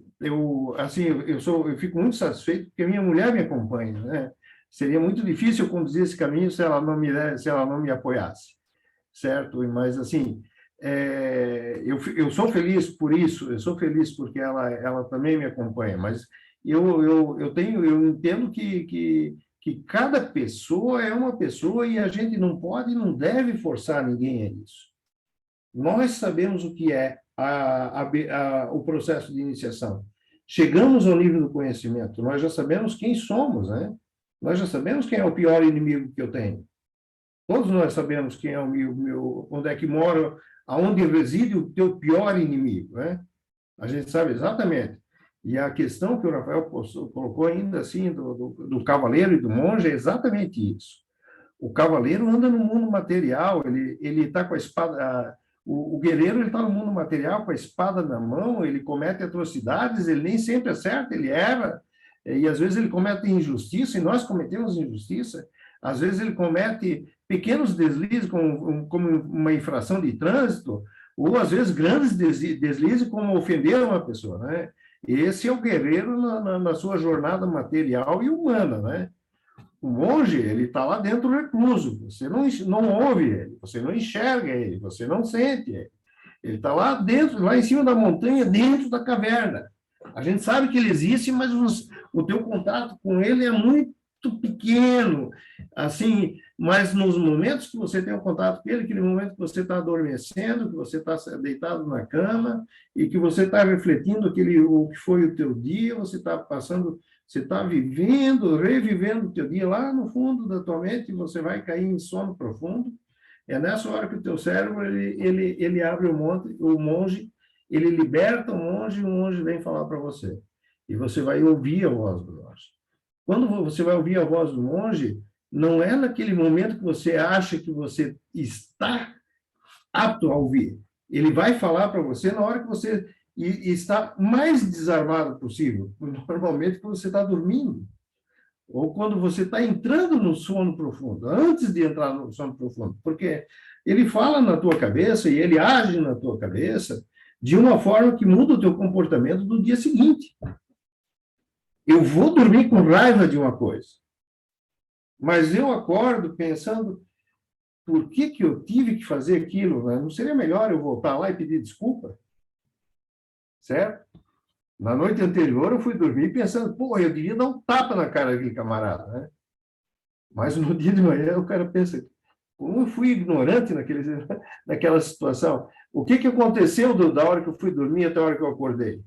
fico muito satisfeito porque a minha mulher me acompanha, né? Seria muito difícil eu conduzir esse caminho se ela não me apoiasse, certo? Mas, assim, eu sou feliz por isso, eu sou feliz porque ela também me acompanha, mas eu entendo que cada pessoa é uma pessoa e a gente não pode e não deve forçar ninguém a isso. Nós sabemos o que é o processo de iniciação. Chegamos ao nível do conhecimento, nós já sabemos quem somos, né? Nós já sabemos quem é o pior inimigo que eu tenho. Todos nós sabemos quem é o meu, onde é que mora, aonde reside o teu pior inimigo, né? A gente sabe exatamente. E a questão que o Rafael colocou ainda assim, do cavaleiro e do monge, é exatamente isso. O cavaleiro anda no mundo material, ele está com a espada... O guerreiro está no mundo material com a espada na mão, ele comete atrocidades, ele nem sempre acerta, ele erra, e às vezes ele comete injustiça, e nós cometemos injustiça. Às vezes ele comete pequenos deslizes, como uma infração de trânsito, ou às vezes grandes deslizes, como ofender uma pessoa, né? Esse é o guerreiro na sua jornada material e humana, né? O monge, ele está lá dentro recluso, você não ouve ele, você não enxerga ele, você não sente ele. Ele está lá dentro, lá em cima da montanha, dentro da caverna. A gente sabe que ele existe, mas o teu contato com ele é muito pequeno, assim, mas nos momentos que você tem um contato com ele, aquele momento que você está adormecendo, que você está deitado na cama e que você está refletindo o que foi o teu dia, você está vivendo, revivendo o teu dia lá no fundo da tua mente, e você vai cair em sono profundo. É nessa hora que o teu cérebro ele abre o monge, ele liberta o monge vem falar para você. E você vai ouvir a voz do monge. Quando você vai ouvir a voz do monge, não é naquele momento que você acha que você está apto a ouvir. Ele vai falar para você na hora que você está mais desarmado possível, normalmente quando você está dormindo, ou quando você está entrando no sono profundo, antes de entrar no sono profundo, porque ele fala na tua cabeça e ele age na tua cabeça de uma forma que muda o teu comportamento do dia seguinte. Eu vou dormir com raiva de uma coisa, mas eu acordo pensando, por que que eu tive que fazer aquilo? Não seria melhor eu voltar lá e pedir desculpa? Certo? Na noite anterior eu fui dormir pensando, pô, eu devia dar um tapa na cara daquele camarada, né? Mas no dia de manhã o cara pensa, como eu fui ignorante naquela situação? O que que aconteceu da hora que eu fui dormir até a hora que eu acordei?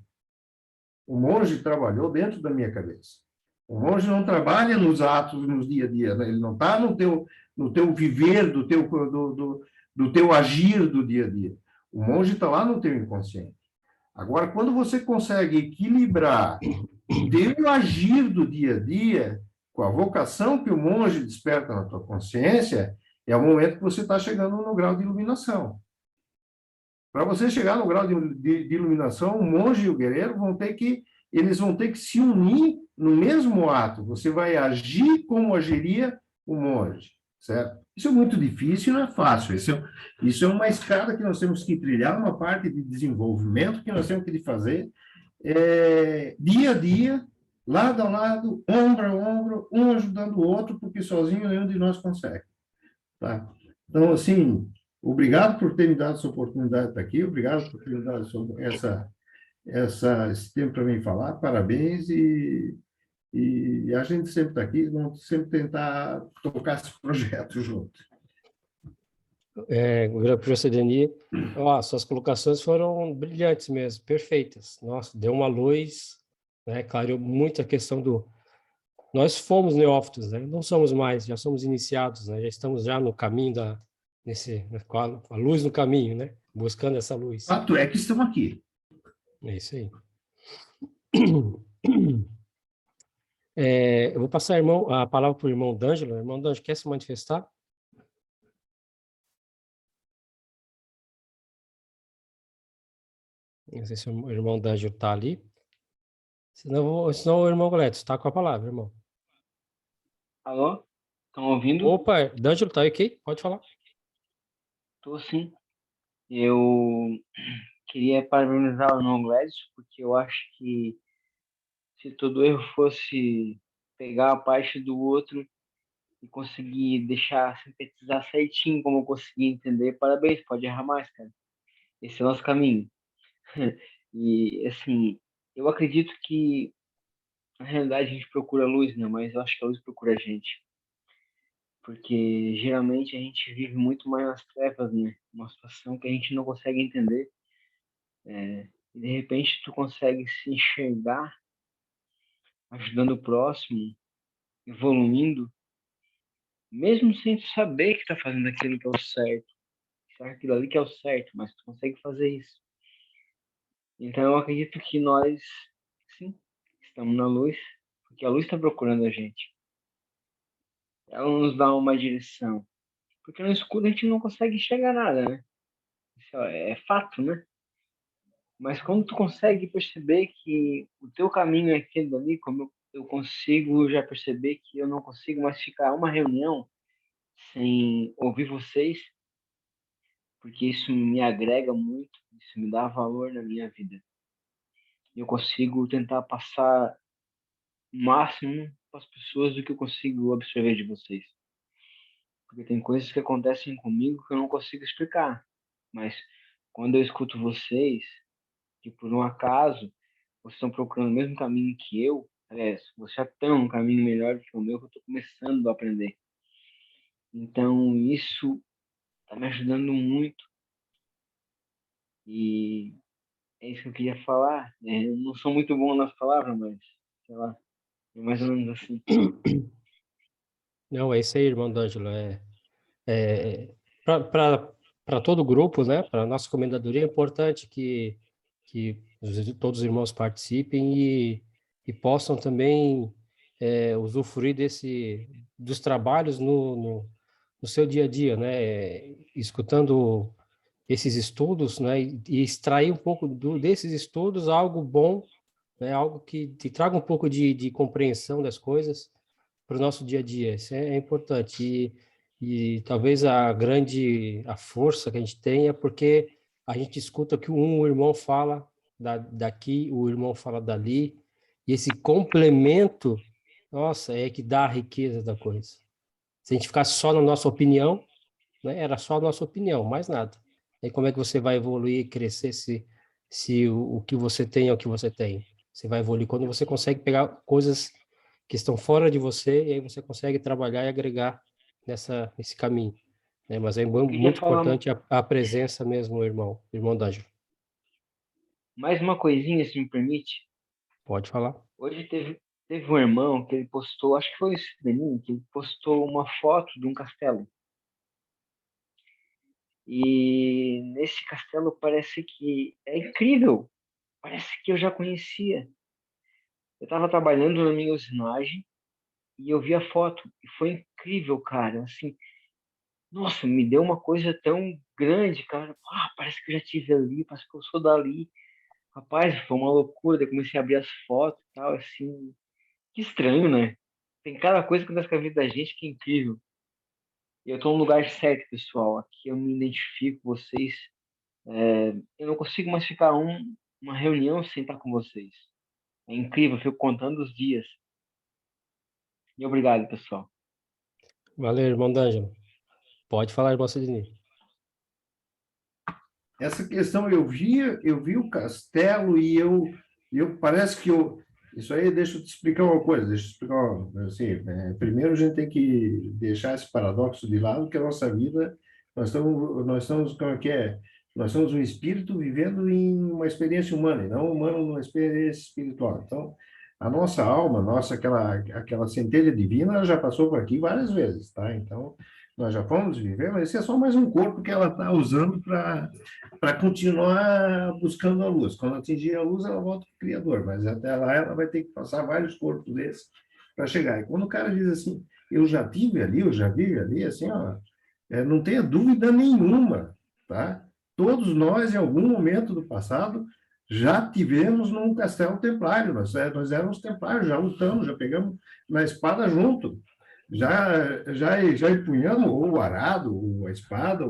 O monge trabalhou dentro da minha cabeça. O monge não trabalha nos atos, nos dia a dia, né? Ele não está no teu viver, do teu agir do dia a dia. O monge está lá no teu inconsciente. Agora, quando você consegue equilibrar o teu agir do dia a dia com a vocação que o monge desperta na tua consciência, é o momento que você está chegando no grau de iluminação. Para você chegar no grau de iluminação, o monge e o guerreiro eles vão ter que se unir no mesmo ato. Você vai agir como agiria o monge, certo? Isso é muito difícil, não é fácil. Isso é uma escada que nós temos que trilhar, uma parte de desenvolvimento que nós temos que fazer dia a dia, lado a lado, ombro a ombro, um ajudando o outro, porque sozinho nenhum de nós consegue. Tá? Então, assim, obrigado por ter me dado essa oportunidade de estar aqui, obrigado por ter me dado esse tempo para mim falar, parabéns, e a gente sempre está aqui, vamos sempre tentar tocar esse projeto junto. Professor Denis, suas colocações foram brilhantes mesmo, perfeitas. Nossa, deu uma luz, né, clareou muito a questão do... Nós fomos neófitos, né? Não somos mais, já somos iniciados, né? Já estamos já no caminho com a luz no caminho, né? Buscando essa luz. Fato é que estamos aqui. É isso aí. Eu vou passar a palavra para o irmão D'Angelo. Irmão D'Angelo, quer se manifestar? Não sei se o irmão D'Angelo está ali. Senão o irmão Gleto está com a palavra, irmão. Alô? Estão ouvindo? Opa, D'Angelo, tá ok? Pode falar. Estou sim. Eu queria parabenizar o irmão Gladys, porque eu acho que se todo erro fosse pegar a parte do outro e conseguir deixar sintetizar certinho como eu consegui entender, parabéns, pode errar mais, cara. Esse é o nosso caminho. E, assim, eu acredito que, na realidade, a gente procura a luz, né? Mas eu acho que a luz procura a gente. Porque, geralmente, a gente vive muito mais nas trevas, né? Uma situação que a gente não consegue entender. E, de repente, tu consegue se enxergar ajudando o próximo, evoluindo, mesmo sem tu saber que tá fazendo aquilo que é o certo. Sabe aquilo ali que é o certo, mas tu consegue fazer isso. Então, eu acredito que nós, sim, estamos na luz, porque a luz está procurando a gente. Ela nos dá uma direção. Porque no escuro a gente não consegue enxergar nada, né? Isso é fato, né? Mas quando tu consegue perceber que o teu caminho é aquele ali, como eu consigo já perceber que eu não consigo mais ficar uma reunião sem ouvir vocês, porque isso me agrega muito, isso me dá valor na minha vida. Eu consigo tentar passar o máximo para as pessoas do que eu consigo absorver de vocês. Porque tem coisas que acontecem comigo que eu não consigo explicar. Mas quando eu escuto vocês, que por um acaso vocês estão procurando o mesmo caminho que eu, aliás, vocês já estão um caminho melhor que o meu, que eu estou começando a aprender. Então, isso está me ajudando muito. E é isso que eu queria falar. Eu não sou muito bom nas palavras, mas, sei lá, é mais ou menos assim. Não, é isso aí, irmão D'Angelo. Para todo o grupo, né? Para a nossa comendadoria, é importante que todos os irmãos participem e possam também usufruir dos trabalhos no seu dia a dia, né? Escutando esses estudos, né? E extrair um pouco desses estudos algo bom, né? Algo que te traga um pouco de compreensão das coisas para o nosso dia a dia. Isso é importante. E talvez a força que a gente tem é porque a gente escuta que o irmão fala daqui, o irmão fala dali, e esse complemento, nossa, é que dá a riqueza da coisa. Se a gente ficar só na nossa opinião, né, era só a nossa opinião, mais nada. E como é que você vai evoluir e crescer se o que você tem é o que você tem? Você vai evoluir quando você consegue pegar coisas que estão fora de você e aí você consegue trabalhar e agregar nesse caminho. Né? Mas é Eu queria muito falar importante a presença mesmo, irmão D'Angelo. mais uma coisinha, se me permite. Pode falar. Hoje teve um irmão que ele postou, acho que foi o Sidenin, que ele postou uma foto de um castelo. E nesse castelo parece que é incrível. Parece que eu já conhecia. Eu estava trabalhando na minha usinagem e eu vi a foto. E foi incrível, cara. Assim, nossa, me deu uma coisa tão grande, cara. Ah, parece que eu já estive ali, parece que eu sou dali. Rapaz, foi uma loucura. Daí eu comecei a abrir as fotos e tal, assim. Que estranho, né? Tem cada coisa que acontece com a vida da gente que é incrível. E eu tô no lugar certo, pessoal. Aqui eu me identifico com vocês. Eu não consigo mais ficar uma reunião sem estar com vocês. É incrível, eu fico contando os dias. E obrigado, pessoal. Valeu, irmão D'Angelo. Pode falar, irmão Sidney. Essa questão eu vi o castelo e eu parece que isso aí, deixa eu te explicar uma coisa, assim, primeiro a gente tem que deixar esse paradoxo de lado, que a nossa vida, nós estamos, como é que é? Nós somos um espírito vivendo em uma experiência humana, e não um humano numa experiência espiritual. Então, a nossa alma, aquela centelha divina, ela já passou por aqui várias vezes, tá? Então, nós já fomos viver, mas esse é só mais um corpo que ela está usando para continuar buscando a luz. Quando atingir a luz, ela volta para o Criador, mas até lá ela vai ter que passar vários corpos desses para chegar. E quando o cara diz assim, eu já tive ali, eu já vivi ali, assim, ó, não tenha dúvida nenhuma, tá? Todos nós, em algum momento do passado, já tivemos num castelo templário, nós éramos templários, já lutamos, já pegamos na espada junto, já empunhamos ou o arado, ou a espada,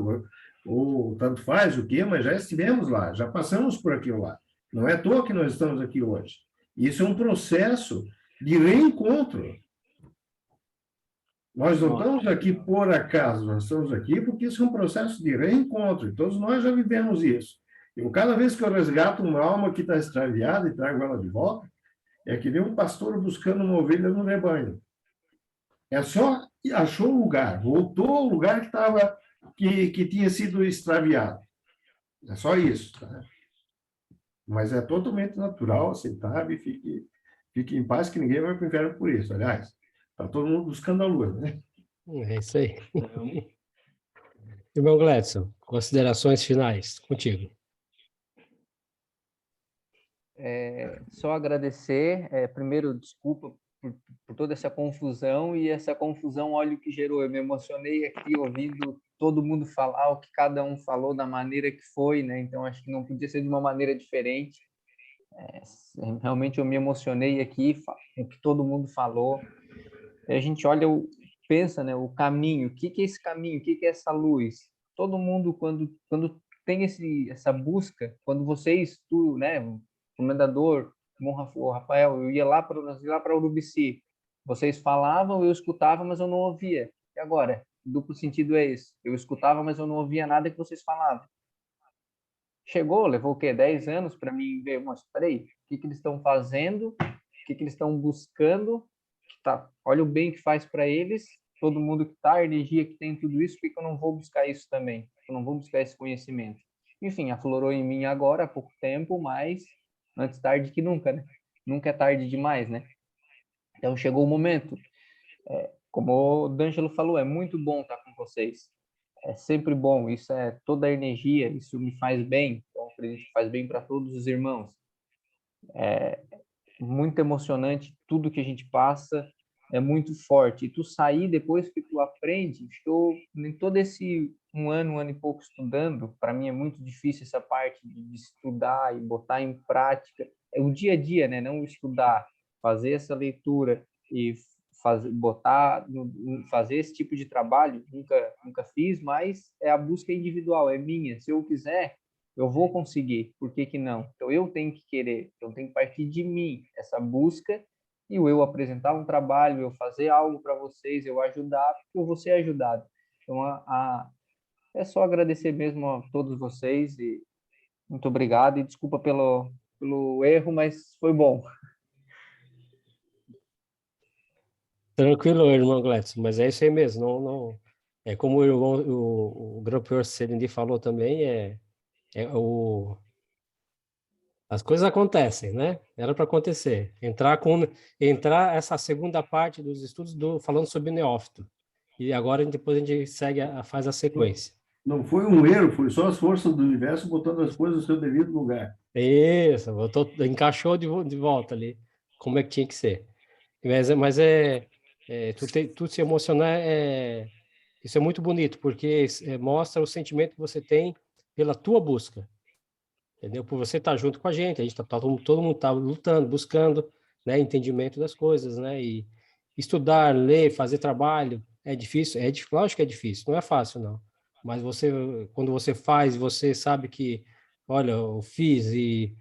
ou tanto faz o quê, mas já estivemos lá, já passamos por aquilo lá. Não é à toa que nós estamos aqui hoje. Isso é um processo de reencontro. Nós não estamos aqui por acaso, nós estamos aqui porque isso é um processo de reencontro, e todos nós já vivemos isso. Eu, cada vez que eu resgato uma alma que está extraviada e trago ela de volta, é que nem um pastor buscando uma ovelha no rebanho. É só achou o lugar, voltou ao lugar que tinha sido extraviado. É só isso. Tá? Mas é totalmente natural, aceitável, e fique em paz que ninguém vai para o inferno por isso. Aliás, está todo mundo buscando a luz, né? É isso aí. Irmão Gladson, considerações finais, contigo. Só agradecer, primeiro, desculpa por toda essa confusão, e essa confusão, olha o que gerou. Eu me emocionei aqui ouvindo todo mundo falar o que cada um falou da maneira que foi, né? Então, acho que não podia ser de uma maneira diferente. Realmente eu me emocionei aqui com o que todo mundo falou. A gente olha, pensa, né, o caminho, o que é esse caminho, o que é essa luz? Todo mundo, quando tem essa busca, quando vocês, né, o comendador, o Rafael, eu ia lá para Urubici, vocês falavam, eu escutava, mas eu não ouvia. E agora? Duplo sentido é esse. Eu escutava, mas eu não ouvia nada que vocês falavam. Levou o quê? 10 anos para mim ver, mas peraí, o que eles estão fazendo? O que eles estão buscando? Tá, olha o bem que faz para eles, todo mundo que tá, a energia que tem, tudo isso, por que eu não vou buscar isso também? Eu não vou buscar esse conhecimento. Enfim, aflorou em mim agora, há pouco tempo, mas antes tarde que nunca, né? Nunca é tarde demais, né? Então chegou o momento. Como o D'Angelo falou, é muito bom estar com vocês. É sempre bom, isso é toda a energia, isso me faz bem, então acredito que faz bem para todos os irmãos. É muito emocionante tudo que a gente passa, é muito forte. E tu sair depois que tu aprende, estou em todo esse um ano e pouco estudando, para mim é muito difícil essa parte de estudar e botar em prática. É o dia a dia, né? Não estudar, fazer essa leitura e fazer esse tipo de trabalho, nunca fiz, mas é a busca individual, é minha. Se eu quiser, eu vou conseguir, por que que não? Então eu tenho que querer, então tem que partir de mim essa busca, e eu apresentar um trabalho, eu fazer algo para vocês, eu ajudar, porque eu vou ser ajudado. Então é só agradecer mesmo a todos vocês e muito obrigado e desculpa pelo erro, mas foi bom. Tranquilo, irmão Gladson, mas é isso aí mesmo. É como o Grão-Pior Serendi falou também, as coisas acontecem, né? Era para acontecer. Entrar essa segunda parte dos estudos falando sobre neófito. E agora depois a gente segue faz a sequência. Não foi um erro, foi só as forças do universo botando as coisas no seu devido lugar. Isso, encaixou de volta ali, como é que tinha que ser. Mas tu se emocionar, isso é muito bonito, porque mostra o sentimento que você tem pela tua busca, entendeu? Por você estar junto com a gente todo mundo tá lutando, buscando, né, entendimento das coisas, né, e estudar, ler, fazer trabalho, é difícil? Lógico que é difícil, não é fácil, não. Mas quando você faz, você sabe que, olha, eu fiz e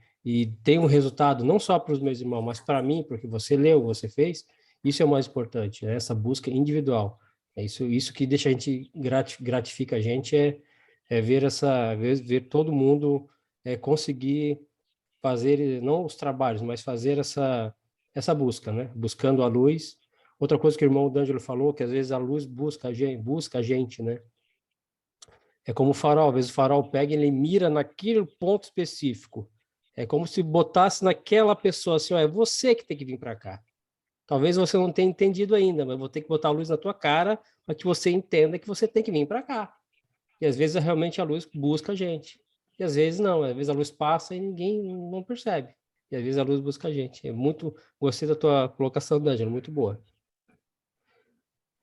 tem um resultado não só para os meus irmãos, mas para mim, porque você leu, você fez, isso é o mais importante, né? Essa busca individual. É isso que deixa a gente, gratifica a gente, ver todo mundo conseguir fazer, não os trabalhos, mas fazer essa busca, né? Buscando a luz. Outra coisa que o irmão D'Angelo falou, que às vezes a luz busca a gente, né? É como o farol, às vezes o farol pega e ele mira naquele ponto específico. É como se botasse naquela pessoa assim, ó, é você que tem que vir para cá. Talvez você não tenha entendido ainda, mas vou ter que botar a luz na tua cara para que você entenda que você tem que vir para cá. E às vezes realmente a luz busca a gente. E às vezes não, às vezes a luz passa e ninguém não percebe. E às vezes a luz busca a gente. Gostei da tua colocação, D'Angelo, muito boa.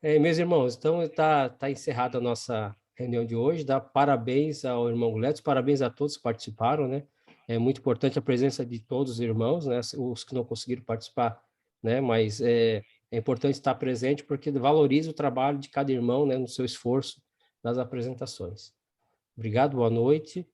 Meus irmãos, então tá encerrada a nossa reunião de hoje. Dá parabéns ao irmão Gletos, parabéns a todos que participaram, né? É muito importante a presença de todos os irmãos, né? Os que não conseguiram participar, né? Mas é importante estar presente porque valoriza o trabalho de cada irmão, né? No seu esforço nas apresentações. Obrigado, boa noite.